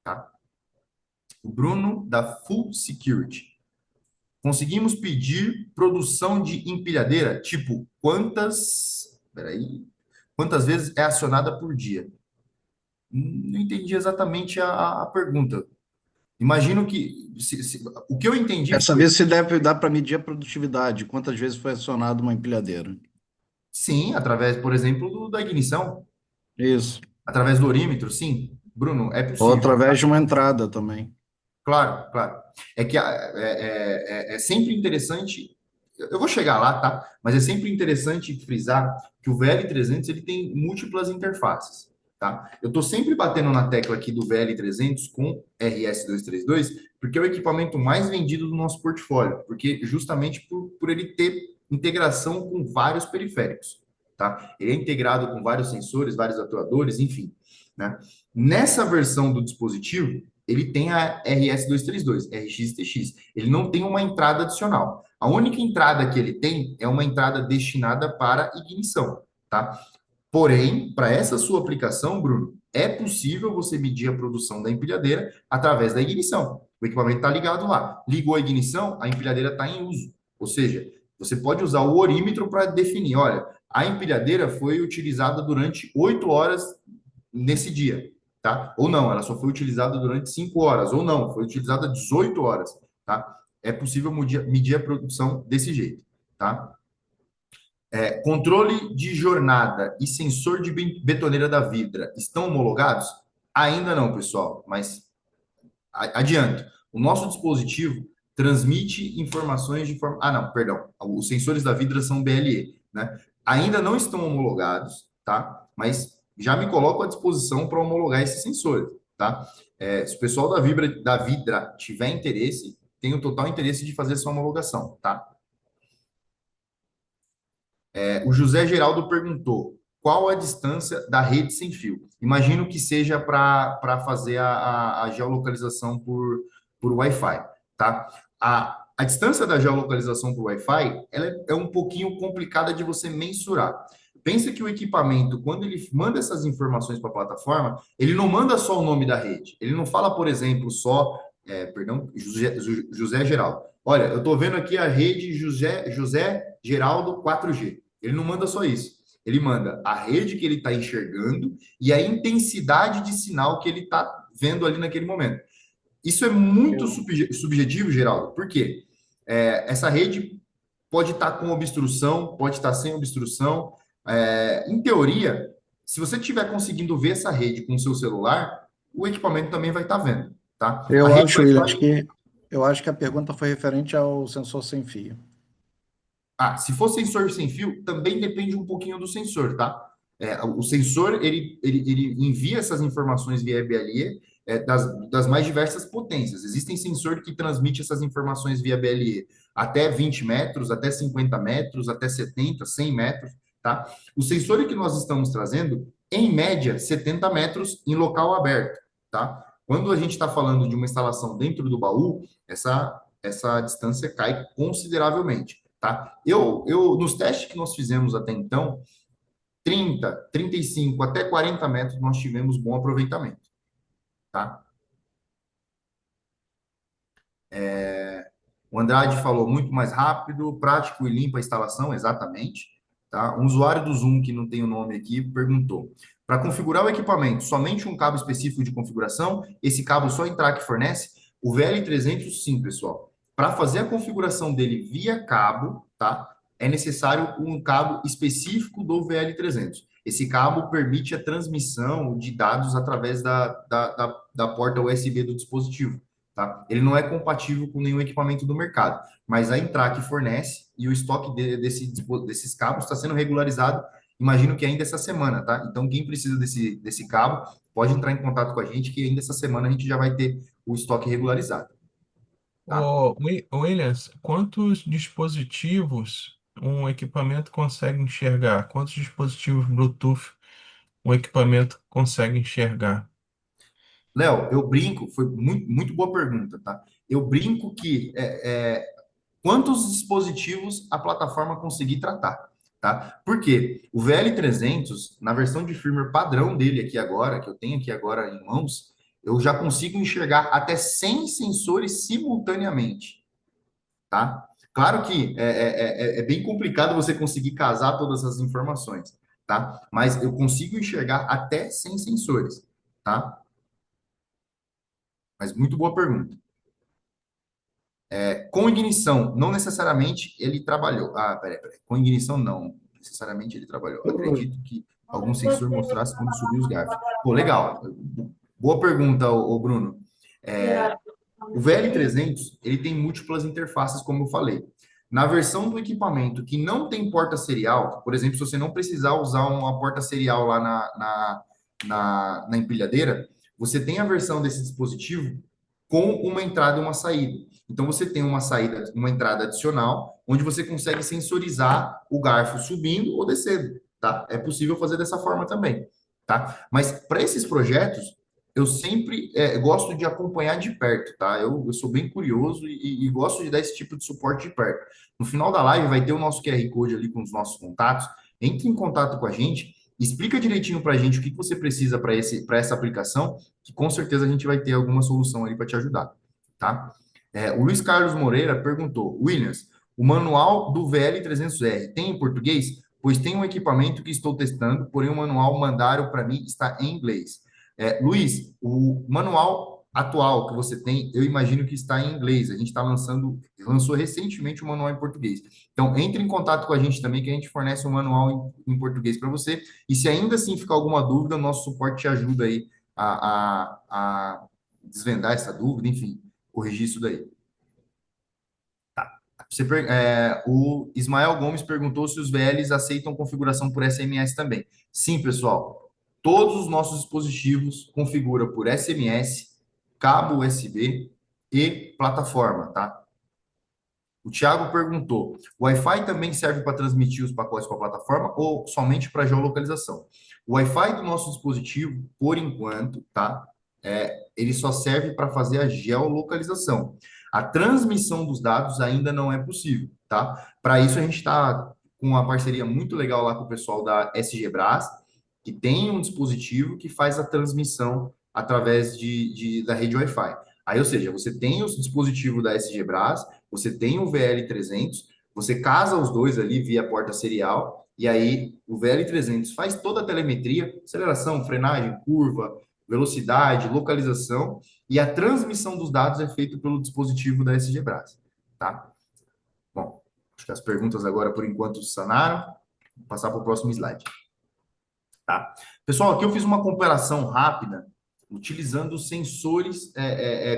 tá? O Bruno, da Full Security. Conseguimos pedir produção de empilhadeira? Tipo, quantas vezes é acionada por dia? Não entendi exatamente a pergunta. Imagino que o que eu entendi Quer foi, saber se dá para medir a produtividade, quantas vezes foi acionada uma empilhadeira. sim, através, por exemplo, da ignição, Isso. através do orímetro, sim. Bruno, é Ou possível. através de uma entrada também. Claro, claro. É que é sempre interessante. Eu vou chegar lá, tá? Mas é sempre interessante frisar que o VL300 ele tem múltiplas interfaces, tá? Eu estou sempre batendo na tecla aqui do VL300 com RS232, porque é o equipamento mais vendido do nosso portfólio, porque justamente por ele ter integração com vários periféricos, tá? Ele é integrado com vários sensores, vários atuadores, enfim, né? Nessa versão do dispositivo ele tem a RS-232, RX-TX. Ele não tem uma entrada adicional. A única entrada que ele tem é uma entrada destinada para ignição, tá? Porém, para essa sua aplicação, Bruno, é possível você medir a produção da empilhadeira através da ignição. O equipamento está ligado lá. Ligou a ignição, a empilhadeira está em uso. Ou seja, você pode usar o orímetro para definir, olha, a empilhadeira foi utilizada durante 8 horas nesse dia, tá? Ou não, ela só foi utilizada durante 5 horas, ou não, foi utilizada 18 horas, tá? É possível medir a produção desse jeito, tá? Controle de jornada e sensor de betoneira da Vidra estão homologados? Ainda não, pessoal, mas adianto. O nosso dispositivo transmite informações de forma... Ah, não, perdão. Os sensores da Vidra são BLE, né? Ainda não estão homologados, tá? Mas já me coloco à disposição para homologar esses sensores, tá? Se o pessoal da Vidra tiver interesse, tem o total interesse de fazer essa homologação, tá? O José Geraldo perguntou: qual a distância da rede sem fio? Imagino que seja para fazer a geolocalização por Wi-Fi, tá? A distância da geolocalização por Wi-Fi ela é um pouquinho complicada de você mensurar. Pensa que o equipamento, quando ele manda essas informações para a plataforma, ele não manda só o nome da rede. Ele não fala, por exemplo, só, José Geraldo. Olha, eu estou vendo aqui a rede José Geraldo 4G. Ele não manda só isso. Ele manda a rede que ele está enxergando e a intensidade de sinal que ele está vendo ali naquele momento. Isso é muito subjetivo, Geraldo. Por quê? Essa rede pode estar com obstrução, pode estar sem obstrução. Em teoria, se você estiver conseguindo ver essa rede com o seu celular, o equipamento também vai estar vendo, tá? Eu acho que a pergunta foi referente ao sensor sem fio. Se for sensor sem fio, também depende um pouquinho do sensor, tá? O sensor, ele envia essas informações via BLE das mais diversas potências. Existem sensores que transmitem essas informações via BLE até 20 metros, até 50 metros, até 70, 100 metros, tá? O sensor que nós estamos trazendo, em média, 70 metros em local aberto, tá? Quando a gente está falando de uma instalação dentro do baú, essa distância cai consideravelmente. Tá? Nos testes que nós fizemos até então, 30, 35 até 40 metros nós tivemos bom aproveitamento. Tá? O Andrade falou muito mais rápido, prático e limpo a instalação, exatamente. Tá? Um usuário do Zoom, que não tem o nome aqui, perguntou: para configurar o equipamento, somente um cabo específico de configuração? Esse cabo só entrar que fornece? O VL300, sim, pessoal. Para fazer a configuração dele via cabo, tá? É necessário um cabo específico do VL300. Esse cabo permite a transmissão de dados através da porta USB do dispositivo, tá? Ele não é compatível com nenhum equipamento do mercado, mas a Intrac fornece e o estoque desses cabos está sendo regularizado, imagino que ainda essa semana, tá? Então, quem precisa desse cabo, pode entrar em contato com a gente, que ainda essa semana a gente já vai ter o estoque regularizado. Tá. Williams, quantos dispositivos um equipamento consegue enxergar? Quantos dispositivos Bluetooth um equipamento consegue enxergar? Léo, eu brinco, foi muito, muito boa pergunta, tá? Eu brinco que quantos dispositivos a plataforma conseguir tratar, tá? Porque o VL300, na versão de firmware padrão dele aqui agora, que eu tenho aqui agora em mãos, eu já consigo enxergar até 100 sensores simultaneamente, tá? Claro que é bem complicado você conseguir casar todas as informações, tá? Mas eu consigo enxergar até 100 sensores, tá? Mas muito boa pergunta. Com ignição, não necessariamente ele trabalhou. Peraí. Com ignição, não necessariamente ele trabalhou. Acredito que algum sensor mostrasse quando subiu os garfos. Pô, legal. Boa pergunta, ô Bruno. O VL300, ele tem múltiplas interfaces, como eu falei. Na versão do equipamento que não tem porta serial, por exemplo, se você não precisar usar uma porta serial lá na empilhadeira, você tem a versão desse dispositivo com uma entrada e uma saída. Então, você tem uma entrada adicional, onde você consegue sensorizar o garfo subindo ou descendo, tá? É possível fazer dessa forma também, tá? Mas para esses projetos, eu sempre gosto de acompanhar de perto, tá? Eu sou bem curioso e gosto de dar esse tipo de suporte de perto. No final da live vai ter o nosso QR Code ali com os nossos contatos. Entre em contato com a gente, explica direitinho para a gente o que que você precisa para essa aplicação, que com certeza a gente vai ter alguma solução ali para te ajudar, tá? O Luiz Carlos Moreira perguntou, Williams, o manual do VL300R tem em português? Pois tem um equipamento que estou testando, porém o manual mandaram para mim está em inglês. Luiz, o manual atual que você tem, eu imagino que está em inglês. A gente lançou recentemente o manual em português. Então, entre em contato com a gente também, que a gente fornece um manual em português para você. E se ainda assim ficar alguma dúvida, nosso suporte te ajuda aí a desvendar essa dúvida, enfim, corrigir isso daí. O Ismael Gomes perguntou se os VLs aceitam configuração por SMS também. Sim, pessoal. Todos os nossos dispositivos configuram por SMS, cabo USB e plataforma, tá? O Thiago perguntou: o Wi-Fi também serve para transmitir os pacotes com a plataforma ou somente para geolocalização? O Wi-Fi do nosso dispositivo, por enquanto, tá? Ele só serve para fazer a geolocalização. A transmissão dos dados ainda não é possível, tá? Para isso, a gente está com uma parceria muito legal lá com o pessoal da SGBras, que tem um dispositivo que faz a transmissão através da rede Wi-Fi. Aí, ou seja, você tem o dispositivo da SGBras, você tem o VL300, você casa os dois ali via porta serial, e aí o VL300 faz toda a telemetria, aceleração, frenagem, curva, velocidade, localização, e a transmissão dos dados é feita pelo dispositivo da SGBras, tá? Bom, acho que as perguntas agora, por enquanto, sanaram. Vou passar para o próximo slide. Tá? Pessoal, aqui eu fiz uma comparação rápida utilizando sensores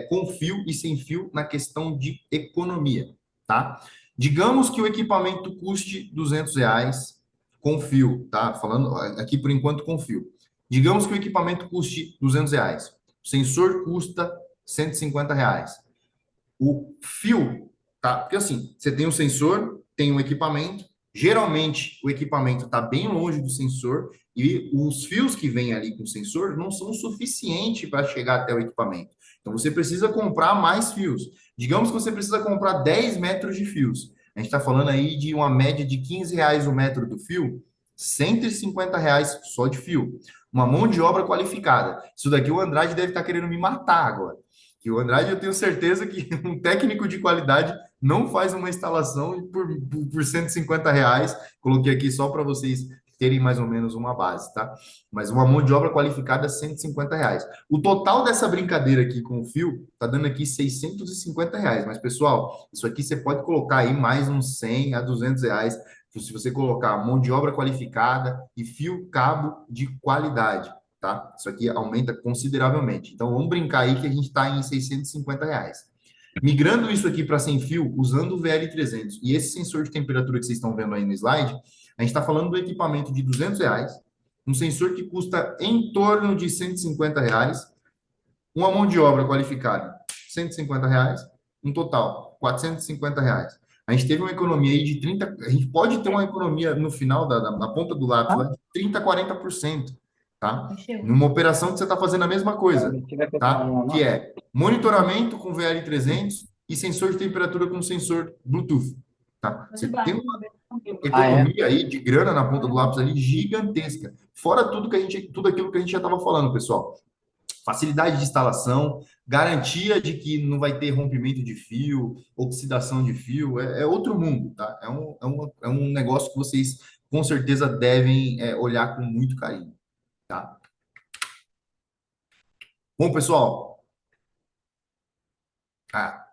com fio e sem fio na questão de economia, tá? Digamos que o equipamento custe R$ 200 com fio, tá? Falando aqui por enquanto com fio. Digamos que o equipamento custe R$ 200. O sensor custa R$ 150. O fio, tá? Porque assim, você tem um sensor, tem um equipamento, geralmente o equipamento está bem longe do sensor e os fios que vêm ali com o sensor não são suficientes para chegar até o equipamento. Então você precisa comprar mais fios. Digamos que você precisa comprar 10 metros de fios. A gente está falando aí de uma média de R$ 15 o metro do fio, R$ 150 só de fio. Uma mão de obra qualificada. Isso daqui o Andrade deve estar querendo me matar agora. Que o Andrade, eu tenho certeza que um técnico de qualidade não faz uma instalação por R$ 150. Coloquei aqui só para vocês terem mais ou menos uma base, tá? Mas uma mão de obra qualificada, R$ 150. O total dessa brincadeira aqui com o fio tá dando aqui R$ 650. Mas, pessoal, isso aqui você pode colocar aí mais uns R$ 100 a R$ 200 se você colocar mão de obra qualificada e fio cabo de qualidade. Tá? Isso aqui aumenta consideravelmente. Então, vamos brincar aí que a gente está em R$ 650. Migrando isso aqui para sem fio, usando o VL300 e esse sensor de temperatura que vocês estão vendo aí no slide, a gente está falando do equipamento de R$ 200, um sensor que custa em torno de R$ 150, uma mão de obra qualificada, R$ 150, um total, R$ 450. A gente teve uma economia aí de 30%, a gente pode ter uma economia no final, na ponta do lápis, lá, de 30% a 40%. Tá? Numa operação que você está fazendo a mesma coisa, tá? Que é monitoramento com VL300 e sensor de temperatura com sensor Bluetooth, tá? Você tem uma economia aí de grana na ponta do lápis ali gigantesca. Fora tudo aquilo que a gente já estava falando, pessoal. Facilidade de instalação, garantia de que não vai ter rompimento de fio, oxidação de fio, é outro mundo, tá? É um negócio que vocês com certeza devem olhar com muito carinho. Tá? Bom, pessoal,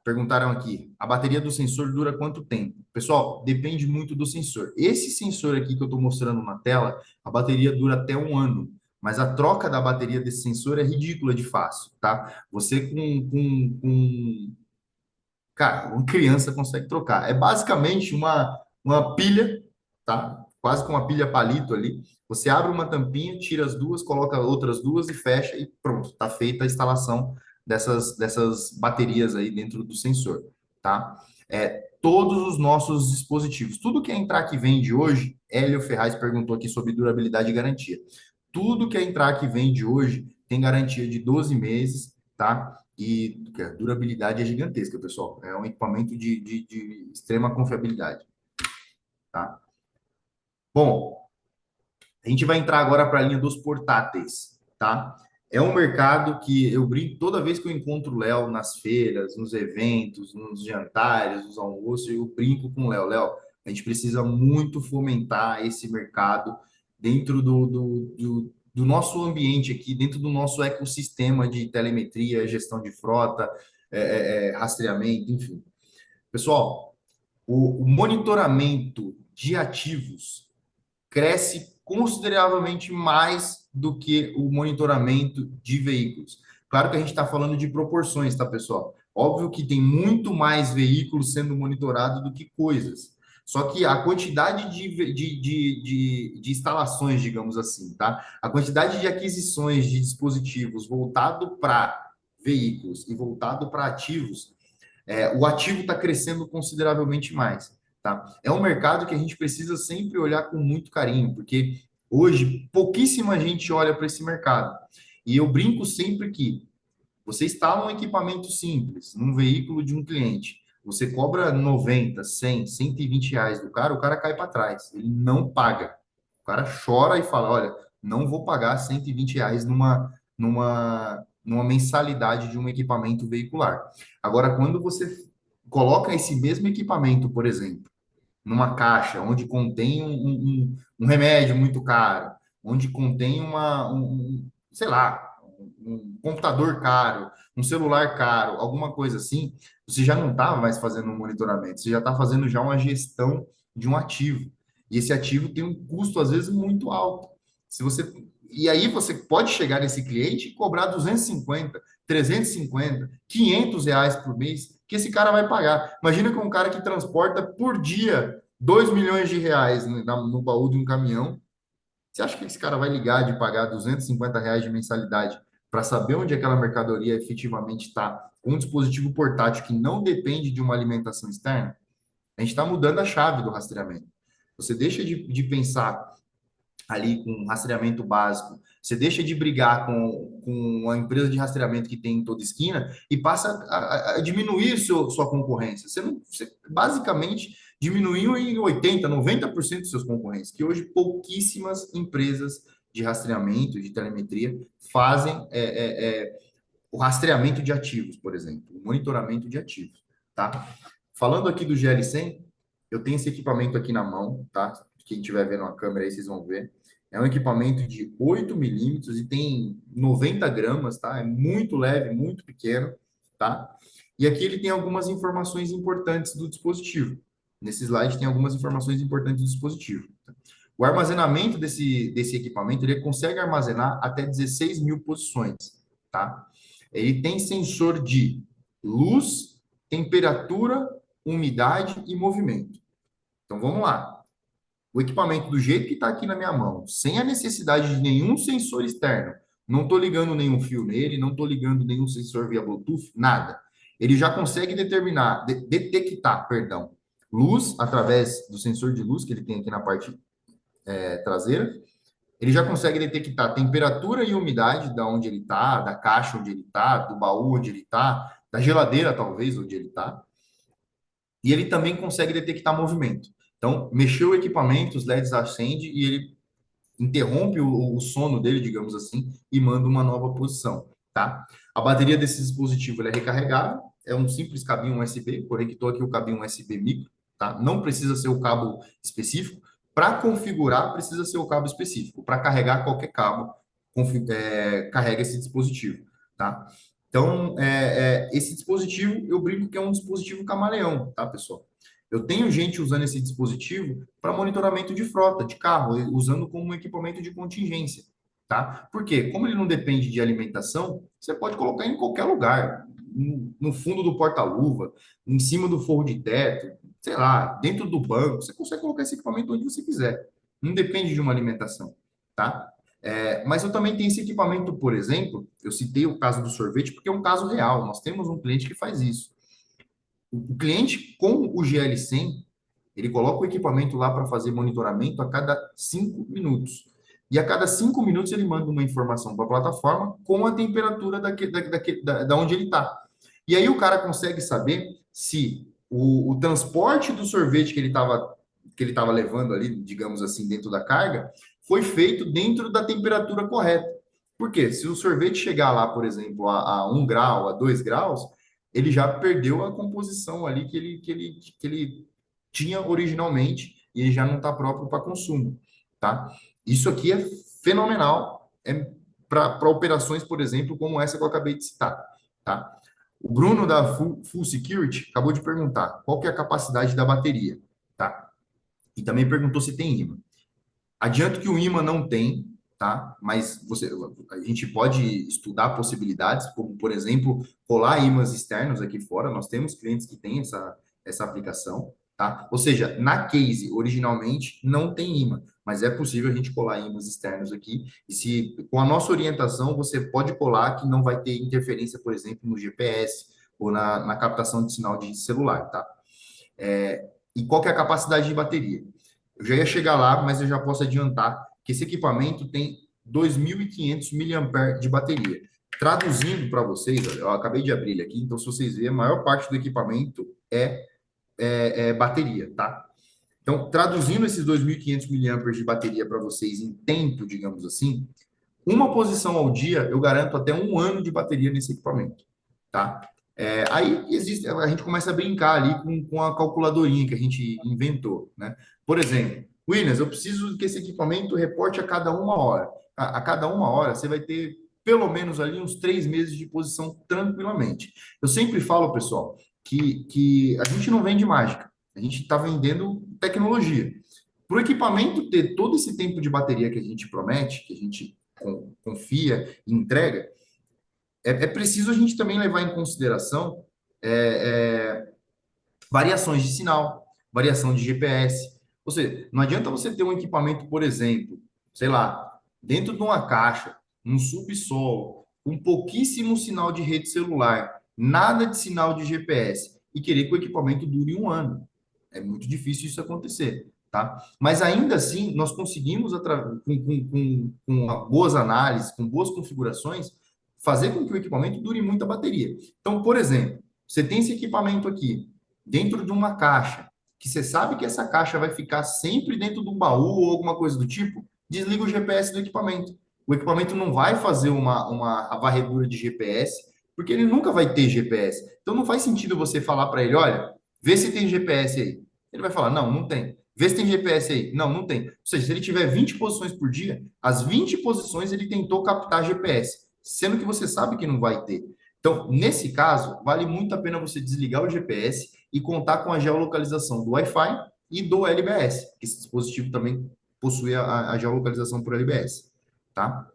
perguntaram aqui, a bateria do sensor dura quanto tempo? Pessoal, depende muito do sensor. Esse sensor aqui que eu estou mostrando na tela, a bateria dura até 1 ano, mas a troca da bateria desse sensor é ridícula de fácil, tá? Você cara, uma criança consegue trocar. É basicamente uma pilha, tá? Quase com uma pilha palito ali. Você abre uma tampinha, tira as duas, coloca outras duas e fecha e pronto, está feita a instalação dessas baterias aí dentro do sensor, tá? Todos os nossos dispositivos, tudo que é entrar que vende hoje, Hélio Ferraz perguntou aqui sobre durabilidade e garantia. Tudo que é entrar que vende hoje tem garantia de 12 meses, tá? E a durabilidade é gigantesca, pessoal. É um equipamento de extrema confiabilidade, tá? Bom, a gente vai entrar agora para a linha dos portáteis, tá? É um mercado que eu brinco toda vez que eu encontro o Léo nas feiras, nos eventos, nos jantares, nos almoços, eu brinco com o Léo. Léo, a gente precisa muito fomentar esse mercado dentro do nosso ambiente aqui, dentro do nosso ecossistema de telemetria, gestão de frota, rastreamento, enfim. Pessoal, o monitoramento de ativos cresce consideravelmente mais do que o monitoramento de veículos. Claro que a gente está falando de proporções, tá, pessoal? Óbvio que tem muito mais veículos sendo monitorados do que coisas. Só que a quantidade de instalações, digamos assim, tá? A quantidade de aquisições de dispositivos voltado para veículos e voltado para ativos, o ativo está crescendo consideravelmente mais. Tá? É um mercado que a gente precisa sempre olhar com muito carinho, porque hoje pouquíssima gente olha para esse mercado. E eu brinco sempre que você instala um equipamento simples, num veículo de um cliente, você cobra 90, 100, 120 reais do cara, o cara cai para trás, ele não paga. O cara chora e fala, olha, não vou pagar 120 reais numa mensalidade de um equipamento veicular. Agora, quando você coloca esse mesmo equipamento, por exemplo, numa caixa onde contém um remédio muito caro, onde contém sei lá, um computador caro, um celular caro, alguma coisa assim, você já não está mais fazendo um monitoramento, você já está fazendo já uma gestão de um ativo. E esse ativo tem um custo, às vezes, muito alto. Se você... E aí você pode chegar nesse cliente e cobrar 250, 350, 500 reais por mês, que esse cara vai pagar. Imagina que um cara que transporta por dia 2 milhões de reais no baú de um caminhão. Você acha que esse cara vai ligar de pagar 250 reais de mensalidade para saber onde aquela mercadoria efetivamente está, com um dispositivo portátil que não depende de uma alimentação externa? A gente está mudando a chave do rastreamento. Você deixa de pensar ali com rastreamento básico, você deixa de brigar com a empresa de rastreamento que tem em toda esquina e passa a diminuir sua concorrência. Você basicamente diminuiu em 80%, 90% dos seus concorrentes, que hoje pouquíssimas empresas de rastreamento, de telemetria, fazem o rastreamento de ativos, por exemplo, o monitoramento de ativos, tá? Falando aqui do GL100, eu tenho esse equipamento aqui na mão, tá? Quem estiver vendo a câmera aí, vocês vão ver. É um equipamento de 8 milímetros e tem 90 gramas, tá? É muito leve, muito pequeno, tá? E aqui ele tem algumas informações importantes do dispositivo. Nesse slide tem algumas informações importantes do dispositivo. O armazenamento desse equipamento, ele consegue armazenar até 16 mil posições, tá? Ele tem sensor de luz, temperatura, umidade e movimento. Então, vamos lá. O equipamento do jeito que está aqui na minha mão, sem a necessidade de nenhum sensor externo, não estou ligando nenhum fio nele, não estou ligando nenhum sensor via Bluetooth, nada. Ele já consegue detectar, luz através do sensor de luz que ele tem aqui na parte traseira. Ele já consegue detectar temperatura e umidade da onde ele está, da caixa onde ele está, do baú onde ele está, da geladeira talvez onde ele está. E ele também consegue detectar movimento. Então, mexeu o equipamento, os LEDs acendem e ele interrompe o sono dele, digamos assim, e manda uma nova posição, tá? A bateria desse dispositivo é recarregável, é um simples cabinho USB, conectou aqui o cabinho USB micro, tá? Não precisa ser o cabo específico. Para configurar, precisa ser o cabo específico. Para carregar qualquer cabo, carrega esse dispositivo, tá? Então, esse dispositivo, eu brinco que é um dispositivo camaleão, tá, pessoal? Eu tenho gente usando esse dispositivo para monitoramento de frota, de carro, usando como um equipamento de contingência, tá? Por quê? Como ele não depende de alimentação, você pode colocar em qualquer lugar, no fundo do porta-luva, em cima do forro de teto, sei lá, dentro do banco, você consegue colocar esse equipamento onde você quiser. Não depende de uma alimentação, tá? Mas eu também tenho esse equipamento, por exemplo, eu citei o caso do sorvete, porque é um caso real. Nós temos um cliente que faz isso. O cliente com o GL100, ele coloca o equipamento lá para fazer monitoramento a cada 5 minutos. e a cada 5 minutos ele manda uma informação para a plataforma com a temperatura da onde ele está. E aí o cara consegue saber se o transporte do sorvete que ele estava levando ali, digamos assim, dentro da carga, foi feito dentro da temperatura correta. Por quê? Se o sorvete chegar lá, por exemplo, a 1 grau, a 2 graus, ele já perdeu a composição ali que ele tinha originalmente e ele já não está próprio para consumo, tá? Isso aqui é fenomenal para operações, por exemplo, como essa que eu acabei de citar, tá? O Bruno da Full Security acabou de perguntar qual que é a capacidade da bateria, tá? E também perguntou se tem ímã. Adianto que o ímã não tem, tá? Mas a gente pode estudar possibilidades, como, por exemplo, colar ímãs externos aqui fora. Nós temos clientes que têm essa aplicação, tá? Ou seja, na case, originalmente, não tem ímã, mas é possível a gente colar ímãs externos aqui. E se, com a nossa orientação, você pode colar que não vai ter interferência, por exemplo, no GPS ou na captação de sinal de celular, tá? E qual que é a capacidade de bateria? Eu já ia chegar lá, mas eu já posso adiantar que esse equipamento tem 2.500 mAh de bateria. Traduzindo para vocês, eu acabei de abrir ele aqui, então se vocês verem, a maior parte do equipamento é bateria, tá? Então, traduzindo esses 2.500 mAh de bateria para vocês em tempo, digamos assim, uma posição ao dia, eu garanto até 1 ano de bateria nesse equipamento, tá? Aí existe, a gente começa a brincar ali com a calculadorinha que a gente inventou, né? Por exemplo, Williams, eu preciso que esse equipamento reporte a cada 1 hora. A cada 1 hora, você vai ter pelo menos ali uns 3 meses de posição tranquilamente. Eu sempre falo, pessoal, que a gente não vende mágica, a gente está vendendo tecnologia. Para o equipamento ter todo esse tempo de bateria que a gente promete, que a gente confia e entrega, é preciso a gente também levar em consideração variações de sinal, variação de GPS. Ou seja, não adianta você ter um equipamento, por exemplo, sei lá, dentro de uma caixa, num subsolo, com pouquíssimo sinal de rede celular, nada de sinal de GPS, e querer que o equipamento dure 1 ano. É muito difícil isso acontecer, tá? Mas ainda assim, nós conseguimos, com boas análises, com boas configurações, fazer com que o equipamento dure muita bateria. Então, por exemplo, você tem esse equipamento aqui, dentro de uma caixa, que você sabe que essa caixa vai ficar sempre dentro do baú ou alguma coisa do tipo, desliga o GPS do equipamento. O equipamento não vai fazer uma varredura de GPS, porque ele nunca vai ter GPS. Então não faz sentido você falar para ele, olha, vê se tem GPS aí. Ele vai falar, não, não tem. Vê se tem GPS aí. Não, não tem. Ou seja, se ele tiver 20 posições por dia, as 20 posições ele tentou captar GPS, sendo que você sabe que não vai ter. Então, nesse caso, vale muito a pena você desligar o GPS e contar com a geolocalização do Wi-Fi e do LBS, que esse dispositivo também possui a geolocalização por LBS, tá?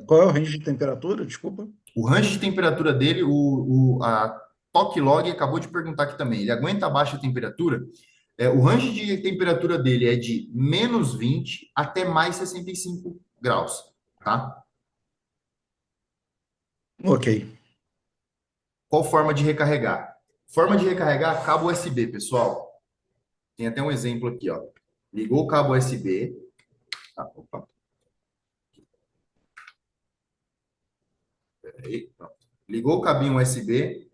Qual é o range de temperatura? Desculpa. O range de temperatura dele, a TokLog acabou de perguntar aqui também, ele aguenta a baixa temperatura? O range de temperatura dele é de -20 até mais 65 graus, tá? Ok. Qual forma de recarregar? Forma de recarregar, cabo USB, pessoal. Tem até um exemplo aqui, ó. Ligou o cabo USB. Opa. Peraí, pronto. Ligou o cabinho USB,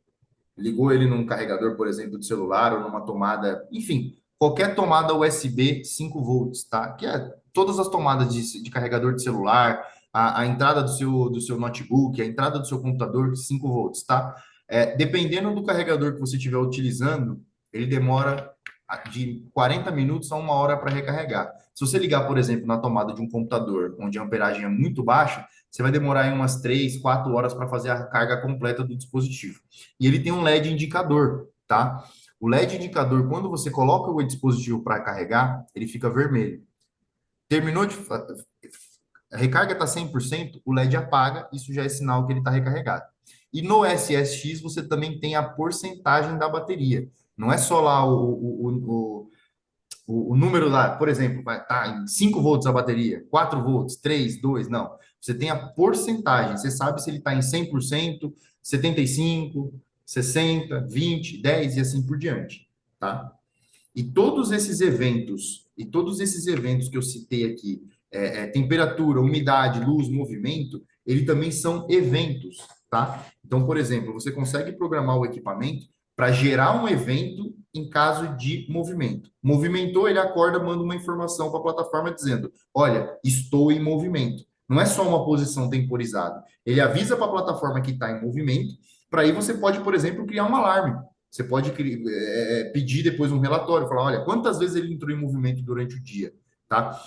ligou ele num carregador, por exemplo, de celular ou numa tomada, enfim, qualquer tomada USB 5 volts, tá? Que é todas as tomadas de carregador de celular, a entrada do seu notebook, a entrada do seu computador, 5 volts, tá? Dependendo do carregador que você estiver utilizando, ele demora de 40 minutos a 1 hora para recarregar. Se você ligar, por exemplo, na tomada de um computador, onde a amperagem é muito baixa, você vai demorar em umas 3, 4 horas para fazer a carga completa do dispositivo. E ele tem um LED indicador, tá? O LED indicador, quando você coloca o dispositivo para carregar, ele fica vermelho. Terminou de... A recarga está 100%, o LED apaga, isso já é sinal que ele está recarregado. E no SSX você também tem a porcentagem da bateria. Não é só lá o número lá, por exemplo, vai estar em 5 volts a bateria, 4 volts, 3, 2, não. Você tem a porcentagem, você sabe se ele está em 100%, 75%, 60%, 20%, 10% e assim por diante, tá? E todos esses eventos que eu citei aqui, temperatura, umidade, luz, movimento, ele também são eventos, tá? Então, por exemplo, você consegue programar o equipamento para gerar um evento em caso de movimento. Movimentou, ele acorda, manda uma informação para a plataforma dizendo: olha, estou em movimento. Não é só uma posição temporizada. Ele avisa para a plataforma que está em movimento, para aí você pode, por exemplo, criar um alarme. Você pode pedir depois um relatório, falar: olha, quantas vezes ele entrou em movimento durante o dia, tá?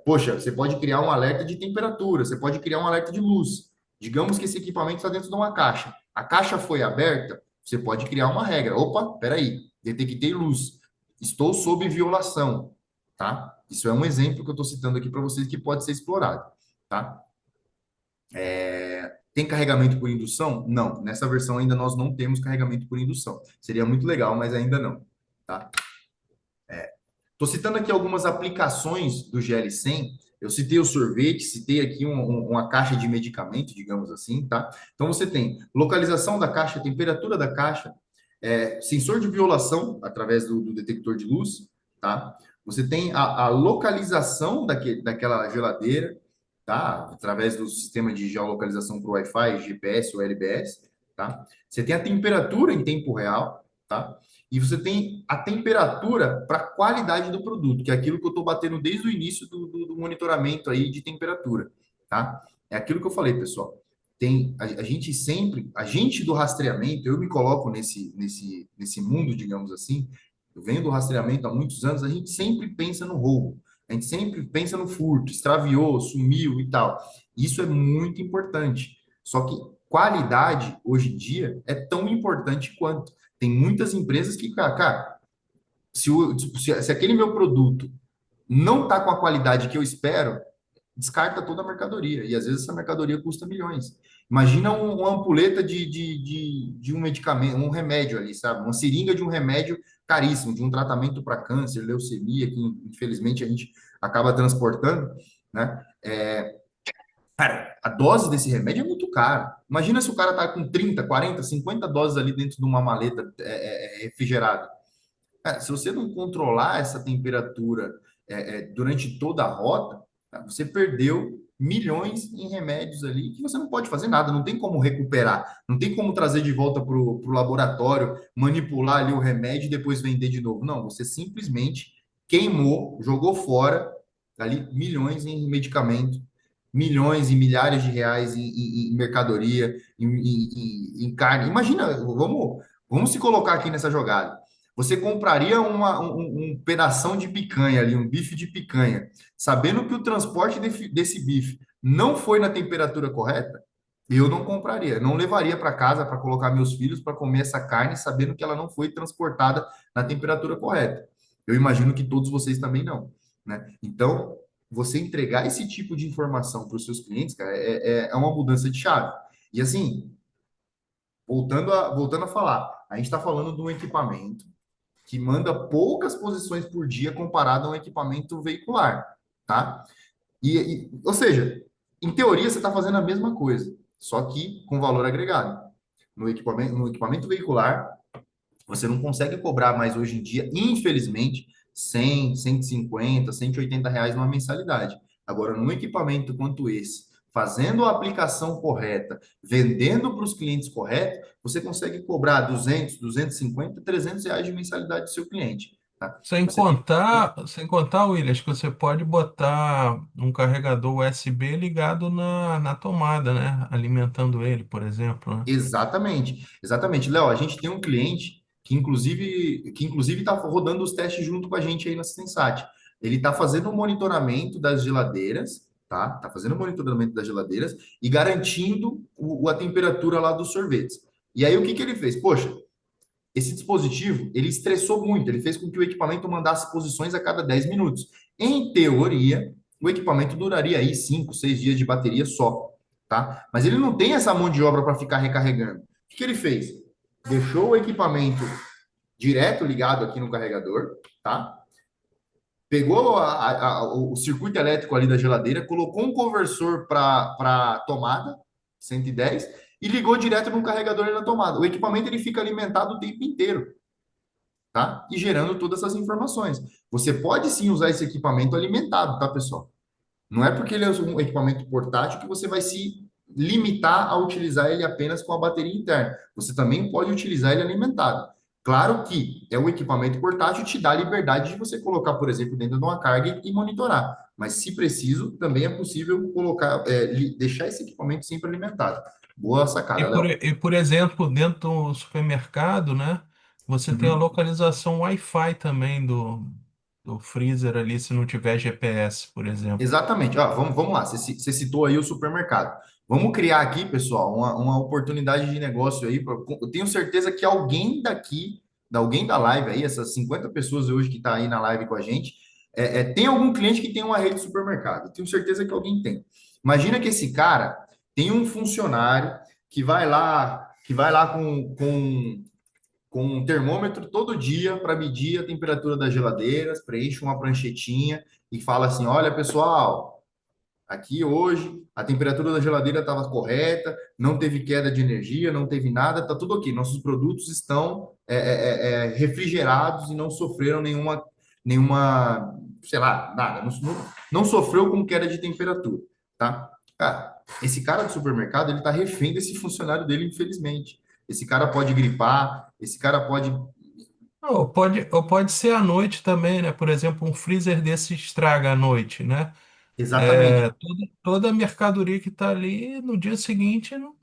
Poxa, você pode criar um alerta de temperatura, você pode criar um alerta de luz. Digamos que esse equipamento está dentro de uma caixa. A caixa foi aberta, você pode criar uma regra. Opa, peraí, detectei luz. Estou sob violação, tá? Isso é um exemplo que eu estou citando aqui para vocês que pode ser explorado, tá? Tem carregamento por indução? Não, nessa versão ainda nós não temos carregamento por indução. Seria muito legal, mas ainda não, tá? Estou citando aqui algumas aplicações do GL100. Eu citei o sorvete, citei aqui uma caixa de medicamento, digamos assim, tá? Então você tem localização da caixa, temperatura da caixa, sensor de violação através do detector de luz, tá? Você tem a localização daquela geladeira, tá? Através do sistema de geolocalização para o Wi-Fi, GPS ou LBS, tá? Você tem a temperatura em tempo real, tá? E você tem a temperatura para a qualidade do produto, que é aquilo que eu estou batendo desde o início do monitoramento aí de temperatura, tá? É aquilo que eu falei, pessoal. Tem a gente sempre, a gente do rastreamento, eu me coloco nesse mundo, digamos assim, eu venho do rastreamento há muitos anos, a gente sempre pensa no roubo, a gente sempre pensa no furto, extraviou, sumiu e tal. Isso é muito importante. Só que qualidade, hoje em dia, é tão importante quanto. Tem muitas empresas que, cara, se aquele meu produto não está com a qualidade que eu espero, descarta toda a mercadoria. E às vezes essa mercadoria custa milhões. Imagina uma ampuleta de um medicamento, um remédio ali, sabe? Uma seringa de um remédio caríssimo, de um tratamento para câncer, leucemia, que infelizmente a gente acaba transportando, né? Cara, a dose desse remédio é muito cara. Imagina se o cara tá com 30, 40, 50 doses ali dentro de uma maleta refrigerada. Cara, se você não controlar essa temperatura durante toda a rota, tá, você perdeu milhões em remédios ali que você não pode fazer nada, não tem como recuperar, não tem como trazer de volta para o laboratório, manipular ali o remédio e depois vender de novo. Não, você simplesmente queimou, jogou fora ali milhões em medicamento, milhões e milhares de reais em mercadoria, em carne. Imagina, vamos se colocar aqui nessa jogada. Você compraria um pedação de picanha ali, um bife de picanha, sabendo que o transporte desse bife não foi na temperatura correta? Eu não compraria, não levaria para casa para colocar meus filhos para comer essa carne, sabendo que ela não foi transportada na temperatura correta. Eu imagino que todos vocês também não, né? Então, você entregar esse tipo de informação para os seus clientes, cara, é uma mudança de chave. E assim, voltando a falar, a gente está falando de um equipamento que manda poucas posições por dia comparado a um equipamento veicular, tá? Ou seja, em teoria você está fazendo a mesma coisa, só que com valor agregado. No equipamento veicular, você não consegue cobrar mais hoje em dia, infelizmente, 100, 150, 180 reais numa mensalidade. Agora, num equipamento quanto esse, fazendo a aplicação correta, vendendo para os clientes corretos, você consegue cobrar 200, 250, 300 reais de mensalidade do seu cliente. Tá? Sem contar, Williams, que você pode botar um carregador USB ligado na tomada, né? Alimentando ele, por exemplo, né? Exatamente, exatamente. Léo, a gente tem um cliente que inclusive está rodando os testes junto com a gente aí na Sensat. Ele está fazendo o monitoramento das geladeiras, tá? Tá fazendo o monitoramento das geladeiras e garantindo a temperatura lá dos sorvetes. E aí o que ele fez? Poxa, esse dispositivo, ele estressou muito, ele fez com que o equipamento mandasse posições a cada 10 minutos. Em teoria, o equipamento duraria aí 5, 6 dias de bateria só, tá? Mas ele não tem essa mão de obra para ficar recarregando. O que ele fez? Deixou o equipamento direto ligado aqui no carregador, tá? Pegou o circuito elétrico ali da geladeira, colocou um conversor para tomada, 110, e ligou direto no carregador e na tomada. O equipamento ele fica alimentado o tempo inteiro, tá? E gerando todas essas informações. Você pode sim usar esse equipamento alimentado, tá, pessoal? Não é porque ele é um equipamento portátil que você vai se limitar a utilizar ele apenas com a bateria interna. Você também pode utilizar ele alimentado. Claro que é um equipamento portátil, te dá a liberdade de você colocar, por exemplo, dentro de uma carga e monitorar. Mas, se preciso, também é possível colocar, deixar esse equipamento sempre alimentado. Boa E sacada, por, Léo. e, por exemplo, dentro do supermercado, né, você tem a Uhum. localização Wi-Fi também do freezer ali, se não tiver GPS, por exemplo. Exatamente. Ah, vamos lá. Você citou aí o supermercado. Vamos criar aqui, pessoal, uma oportunidade de negócio aí. Eu tenho certeza que alguém daqui, alguém da live aí, essas 50 pessoas hoje que está aí na live com a gente, tem algum cliente que tem uma rede de supermercado. Eu tenho certeza que alguém tem. Imagina que esse cara tem um funcionário que vai lá com um termômetro todo dia para medir a temperatura das geladeiras, preenche uma pranchetinha e fala assim: olha, pessoal, aqui hoje a temperatura da geladeira estava correta, não teve queda de energia, não teve nada, está tudo ok. Nossos produtos estão refrigerados e não sofreram nenhuma, sei lá, nada, não sofreu com queda de temperatura, tá? Cara, esse cara do supermercado, ele está refém desse funcionário dele, infelizmente. Esse cara pode gripar, esse cara pode. Ou pode ser à noite também, né? Por exemplo, um freezer desse estraga à noite, né? Exatamente, Toda a mercadoria que está ali no dia seguinte não,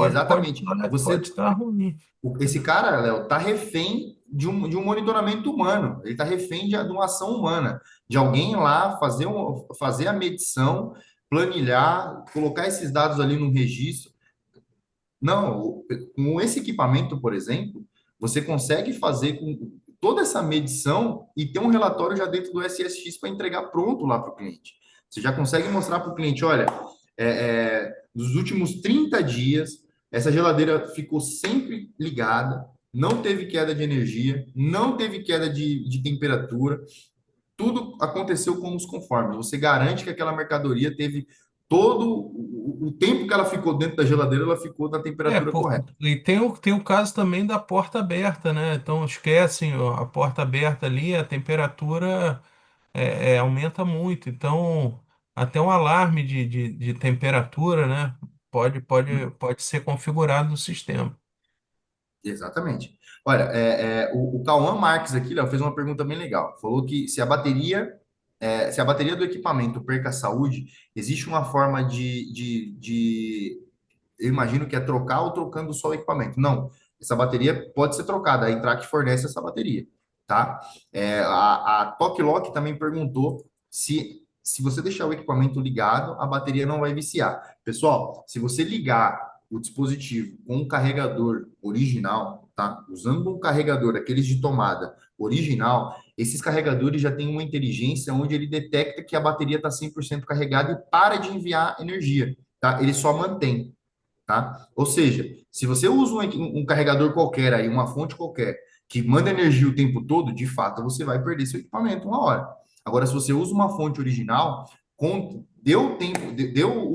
exatamente. pode estar ruim. Esse cara, Léo, tá refém de um monitoramento humano. Ele tá refém de uma ação humana, de alguém lá fazer a medição, planilhar, colocar esses dados ali no registro. Não, com esse equipamento, por exemplo, você consegue fazer com toda essa medição e ter um relatório já dentro do SSX para entregar pronto lá para o cliente. Você já consegue mostrar para o cliente, olha, nos últimos 30 dias, essa geladeira ficou sempre ligada, não teve queda de energia, não teve queda de temperatura, tudo aconteceu como os conformes. Você garante que aquela mercadoria teve todo o tempo que ela ficou dentro da geladeira, ela ficou na temperatura correta. E tem o caso também da porta aberta, né? Então esquecem ó, a porta aberta ali, a temperatura aumenta muito. Então, até um alarme de temperatura, né? Pode ser configurado no sistema. Exatamente. Olha, o Cauã Marques aqui, Léo, fez uma pergunta bem legal. Falou que se a bateria do equipamento perca a saúde, existe uma forma eu imagino que é trocar ou trocando só o equipamento. Não, essa bateria pode ser trocada, a Intrac fornece essa bateria, tá? A Tokilok também perguntou se você deixar o equipamento ligado, a bateria não vai viciar. Pessoal, se você ligar o dispositivo com um carregador original, tá? Usando um carregador, aqueles de tomada original, esses carregadores já têm uma inteligência onde ele detecta que a bateria está 100% carregada e para de enviar energia, tá? Ele só mantém, tá? Ou seja, se você usa um carregador qualquer aí, uma fonte qualquer, que manda energia o tempo todo, de fato, você vai perder seu equipamento uma hora. Agora, se você usa uma fonte original, deu tempo, deu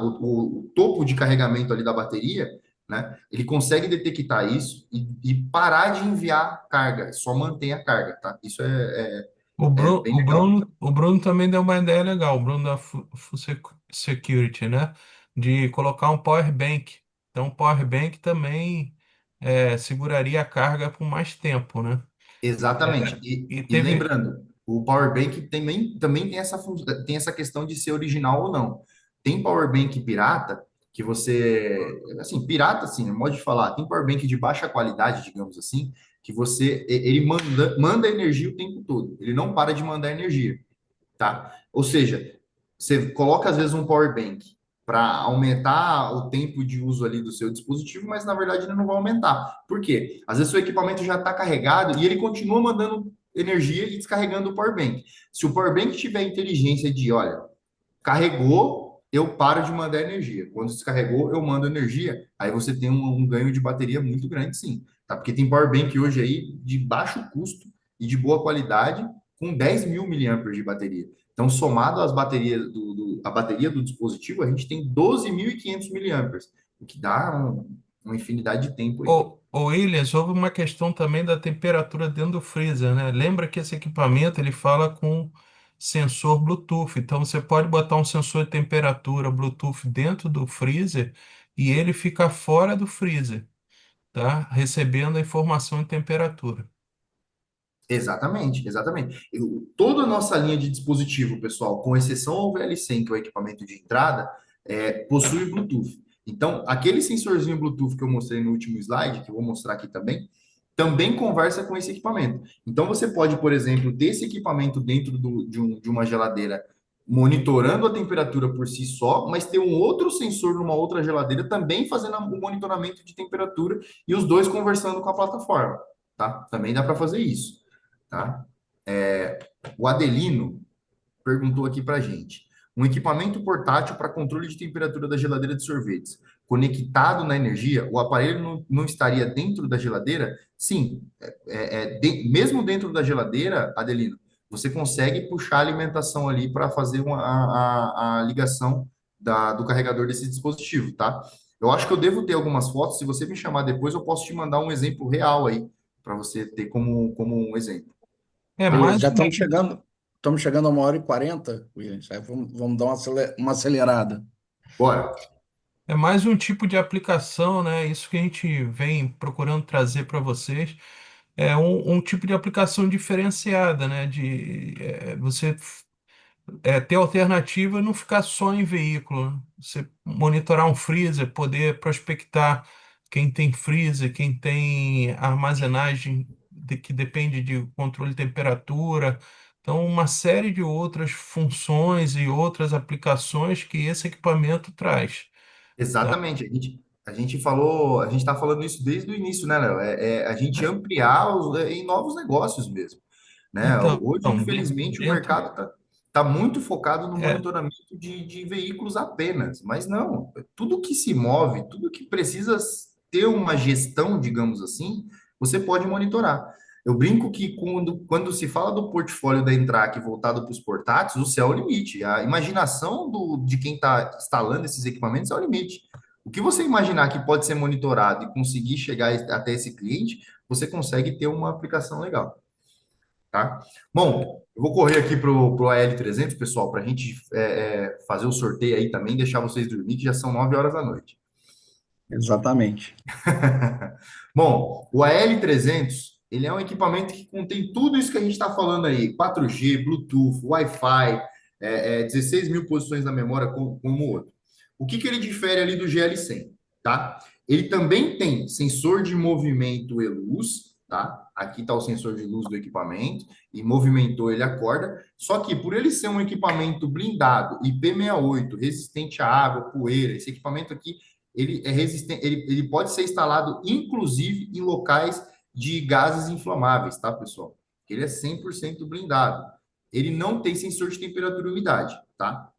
o topo de carregamento ali da bateria, né? Ele consegue detectar isso e parar de enviar carga, só mantém a carga, tá? Isso O é Bruno, bem o legal. Bruno, o Bruno também deu uma ideia legal, o Bruno da Security, né? De colocar um power bank. Então, o power bank também seguraria a carga por mais tempo, né? Exatamente. É, E, e e teve. lembrando, o Power Bank também tem essa questão de ser original ou não. Tem Power Bank pirata que você, assim, pirata, assim, modo de falar, tem Power Bank de baixa qualidade, digamos assim, que ele manda energia o tempo todo. Ele não para de mandar energia, tá? Ou seja, você coloca às vezes um power bank para aumentar o tempo de uso ali do seu dispositivo, mas na verdade ele não vai aumentar. Por quê? Às vezes o equipamento já está carregado e ele continua mandando energia e descarregando o power bank. Se o power bank tiver inteligência de, olha, carregou, eu paro de mandar energia. Quando descarregou, eu mando energia. Aí você tem um ganho de bateria muito grande, sim. Tá? Porque tem power bank hoje aí de baixo custo e de boa qualidade, com 10 mil miliamperes de bateria. Então, somado às baterias a bateria do dispositivo, a gente tem 12.500 miliamperes, o que dá uma infinidade de tempo aí. Ô, Williams, houve uma questão também da temperatura dentro do freezer, né? Lembra que esse equipamento ele fala com sensor Bluetooth. Então você pode botar um sensor de temperatura Bluetooth dentro do freezer e ele fica fora do freezer, tá? Recebendo a informação de temperatura. Exatamente, exatamente. Toda a nossa linha de dispositivo, pessoal, com exceção ao VL100, que é o equipamento de entrada, possui Bluetooth. Então, aquele sensorzinho Bluetooth que eu mostrei no último slide, que eu vou mostrar aqui também conversa com esse equipamento. Então, você pode, por exemplo, ter esse equipamento dentro de uma geladeira monitorando a temperatura por si só, mas ter um outro sensor numa outra geladeira também fazendo o monitoramento de temperatura e os dois conversando com a plataforma, tá? Também dá para fazer isso, tá? O Adelino perguntou aqui para gente. Um equipamento portátil para controle de temperatura da geladeira de sorvetes, conectado na energia, o aparelho não estaria dentro da geladeira? Sim, mesmo dentro da geladeira, Adelino, você consegue puxar a alimentação ali para fazer a ligação do carregador desse dispositivo, tá? Eu acho que eu devo ter algumas fotos. Se você me chamar depois, eu posso te mandar um exemplo real aí, para você ter como um exemplo. É Beleza, mais já um, estamos chegando a 1h40, Williams. Aí vamos dar uma acelerada. Bora. é mais um tipo de aplicação, né? Isso que a gente vem procurando trazer para vocês. É um tipo de aplicação diferenciada, né? Você ter alternativa e não ficar só em veículo, né? Você monitorar um freezer, poder prospectar quem tem freezer, quem tem armazenagem que depende de controle de temperatura. Então, uma série de outras funções e outras aplicações que esse equipamento traz, tá? Exatamente. A gente está falando isso desde o início, né, Léo? A gente ampliar em novos negócios mesmo, né? Então, Hoje, infelizmente, o dentro, mercado tá muito focado no é, monitoramento de veículos apenas, mas não, tudo que se move, tudo que precisa ter uma gestão, digamos assim, você pode monitorar. Eu brinco que quando se fala do portfólio da Entrac voltado para os portáteis, o céu é o limite. A imaginação de quem está instalando esses equipamentos é o limite. O que você imaginar que pode ser monitorado e conseguir chegar até esse cliente, você consegue ter uma aplicação legal, tá? Bom, eu vou correr aqui pro AL300, pessoal, para a gente fazer o sorteio aí também, deixar vocês dormir, que já são 9 horas da noite. Exatamente. Bom, o AL300, ele é um equipamento que contém tudo isso que a gente está falando aí, 4G, Bluetooth, Wi-Fi, 16 mil posições na memória, como o outro. O que ele difere ali do GL100, tá? Ele também tem sensor de movimento e luz, tá? Aqui está o sensor de luz do equipamento, e movimentou, ele acorda. Só que por ele ser um equipamento blindado, IP68, resistente à água, poeira, esse equipamento aqui ele é resistente, ele pode ser instalado, inclusive, em locais de gases inflamáveis, tá, pessoal? Ele é 100% blindado. Ele não tem sensor de temperatura e umidade, tá?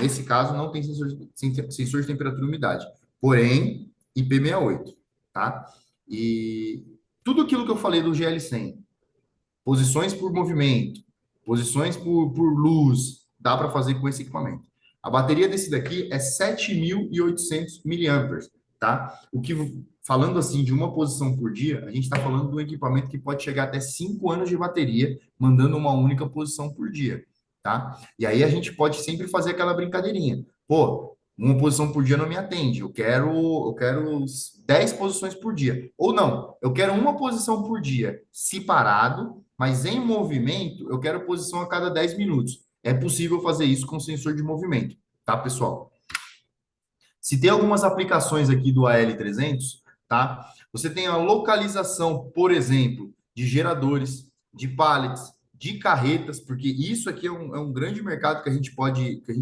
Nesse caso, não tem sensor de temperatura e umidade. Porém, IP68, tá? E tudo aquilo que eu falei do GL100, posições por movimento, posições por luz, dá para fazer com esse equipamento. A bateria desse daqui é 7.800 miliamperes, tá? O que, falando assim de uma posição por dia, a gente está falando de um equipamento que pode chegar até 5 anos de bateria, mandando uma única posição por dia, tá? E aí a gente pode sempre fazer aquela brincadeirinha. Pô, uma posição por dia não me atende. Eu quero 10 posições por dia. Ou não, eu quero uma posição por dia separado, mas em movimento, eu quero posição a cada 10 minutos. É possível fazer isso com sensor de movimento, tá, pessoal? Se tem algumas aplicações aqui do AL300, tá? Você tem a localização, por exemplo, de geradores, de pallets, de carretas, porque isso aqui é um grande mercado que a gente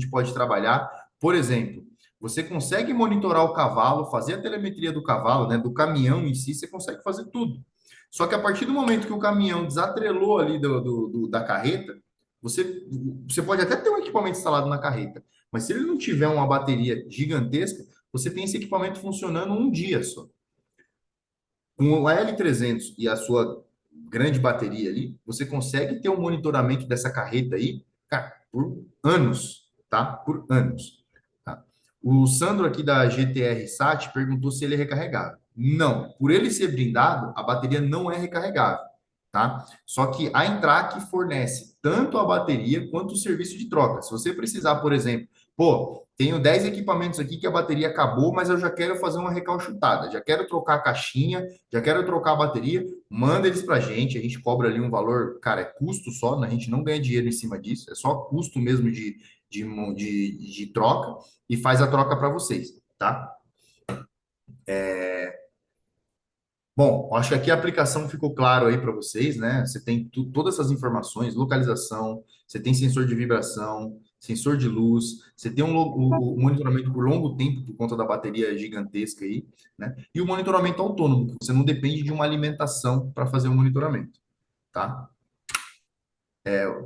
pode trabalhar. Por exemplo, você consegue monitorar o cavalo, fazer a telemetria do cavalo, né, do caminhão em si, você consegue fazer tudo. Só que a partir do momento que o caminhão desatrelou ali da carreta, você pode até ter um equipamento instalado na carreta, mas se ele não tiver uma bateria gigantesca, você tem esse equipamento funcionando um dia só. Com o L300 e a sua grande bateria ali, você consegue ter um monitoramento dessa carreta aí, cara, por anos, tá? Por anos. Tá? O Sandro aqui da GTR Sat perguntou se ele é recarregável. Não, por ele ser blindado, a bateria não é recarregável, tá? Só que a Intrac fornece tanto a bateria quanto o serviço de troca. Se você precisar, por exemplo, pô, tenho 10 equipamentos aqui que a bateria acabou, mas eu já quero fazer uma recauchutada, já quero trocar a caixinha, já quero trocar a bateria, manda eles pra a gente cobra ali um valor, cara, é custo só, né? A gente não ganha dinheiro em cima disso, é só custo mesmo de troca e faz a troca para vocês, tá? Bom, acho que aqui a aplicação ficou claro aí para vocês, né? Você tem todas essas informações, localização, você tem sensor de vibração, sensor de luz, você tem o monitoramento por longo tempo por conta da bateria gigantesca aí, né? E o monitoramento autônomo, que você não depende de uma alimentação para fazer o monitoramento, tá?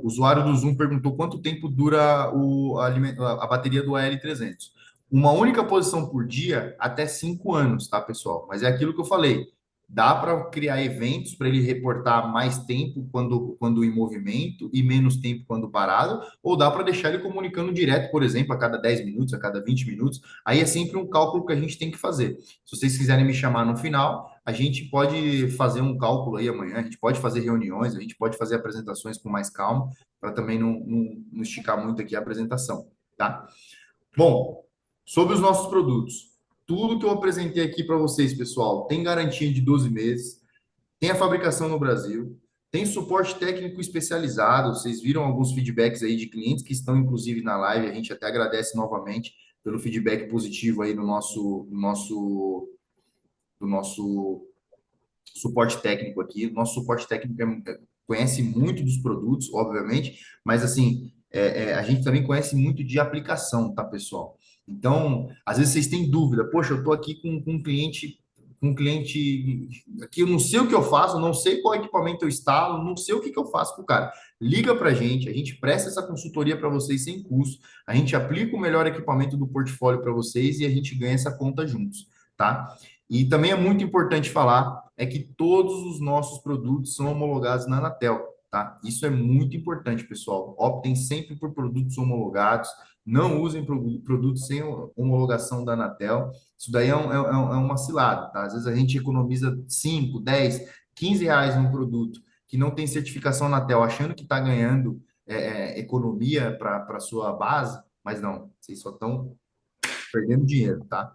O usuário do Zoom perguntou quanto tempo dura a bateria do AL300. Uma única posição por dia, até 5 anos, tá, pessoal? Mas é aquilo que eu falei. Dá para criar eventos para ele reportar mais tempo quando em movimento e menos tempo quando parado, ou dá para deixar ele comunicando direto, por exemplo, a cada 10 minutos, a cada 20 minutos. Aí é sempre um cálculo que a gente tem que fazer. Se vocês quiserem me chamar no final, a gente pode fazer um cálculo aí amanhã, a gente pode fazer reuniões, a gente pode fazer apresentações com mais calma, para também não esticar muito aqui a apresentação, tá? Bom, sobre os nossos produtos, tudo que eu apresentei aqui para vocês, pessoal, tem garantia de 12 meses, tem a fabricação no Brasil, tem suporte técnico especializado, vocês viram alguns feedbacks aí de clientes que estão, inclusive, na live, a gente até agradece novamente pelo feedback positivo aí do nosso suporte técnico aqui. Nosso suporte técnico conhece muito dos produtos, obviamente, mas assim, a gente também conhece muito de aplicação, tá, pessoal? Então, às vezes vocês têm dúvida, poxa, eu estou aqui com um cliente aqui, eu não sei o que eu faço, não sei qual equipamento eu instalo, não sei o que eu faço com o cara. Liga para a gente presta essa consultoria para vocês sem custo, a gente aplica o melhor equipamento do portfólio para vocês e a gente ganha essa conta juntos, tá? E também é muito importante falar é que todos os nossos produtos são homologados na Anatel, tá? Isso é muito importante, pessoal. Optem sempre por produtos homologados, não usem produtos sem homologação da Anatel. Isso daí é uma cilada, tá? Às vezes a gente economiza 5, 10, 15 reais num produto que não tem certificação Anatel, achando que está ganhando economia para a sua base, mas não, vocês só estão perdendo dinheiro, tá?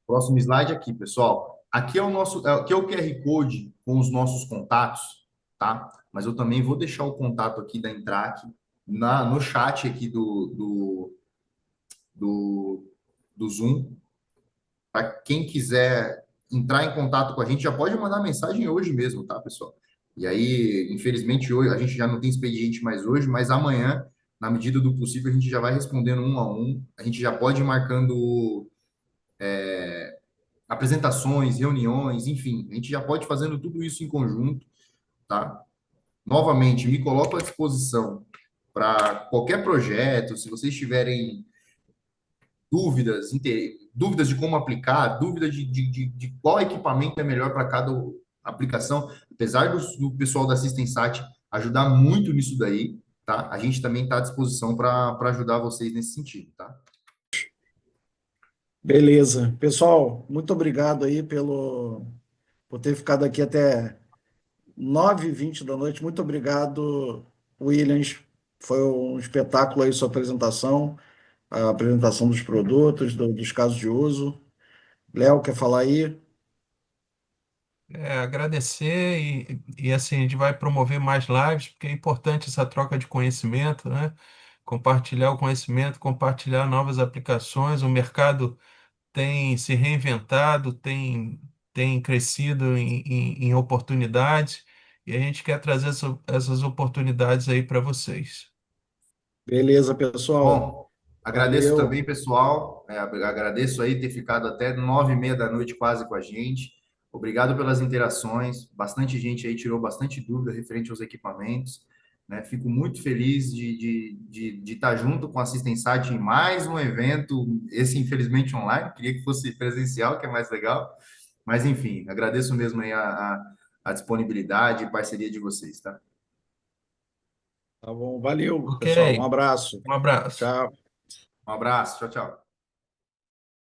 Próximo slide aqui, pessoal. Aqui é o QR Code com os nossos contatos, tá? Mas eu também vou deixar o contato aqui da Intrac no chat aqui do, do Zoom. Para quem quiser entrar em contato com a gente, já pode mandar mensagem hoje mesmo, tá, pessoal? E aí, infelizmente, hoje a gente já não tem expediente mais hoje, mas amanhã, na medida do possível, a gente já vai respondendo um a um. A gente já pode ir marcando apresentações, reuniões, enfim, a gente já pode ir fazendo tudo isso em conjunto, tá? Novamente, me coloco à disposição para qualquer projeto, se vocês tiverem dúvidas de como aplicar, dúvidas de qual equipamento é melhor para cada aplicação, apesar do pessoal da Systemsat ajudar muito nisso daí, tá? A gente também está à disposição para ajudar vocês nesse sentido, tá? Beleza. Pessoal, muito obrigado aí por ter ficado aqui até 9h20 da noite. Muito obrigado, Williams. Foi um espetáculo aí sua apresentação, a apresentação dos produtos, dos casos de uso. Léo, quer falar aí? Agradecer e assim, a gente vai promover mais lives, porque é importante essa troca de conhecimento, né? Compartilhar o conhecimento, compartilhar novas aplicações. O mercado tem se reinventado, tem crescido em oportunidades, e a gente quer trazer essas oportunidades aí para vocês. Beleza, pessoal. Bom, agradeço também, Valeu. pessoal. Agradeço aí ter ficado até 9h30 da noite quase com a gente. Obrigado pelas interações. Bastante gente aí tirou bastante dúvida referente aos equipamentos, né? Fico muito feliz de estar junto com a Assistensat em mais um evento, esse infelizmente online. Queria que fosse presencial, que é mais legal. Mas enfim, agradeço mesmo aí a disponibilidade e parceria de vocês, tá? Tá bom, valeu, Ok, pessoal. Um abraço. um abraço. Tchau. Um abraço, tchau, tchau.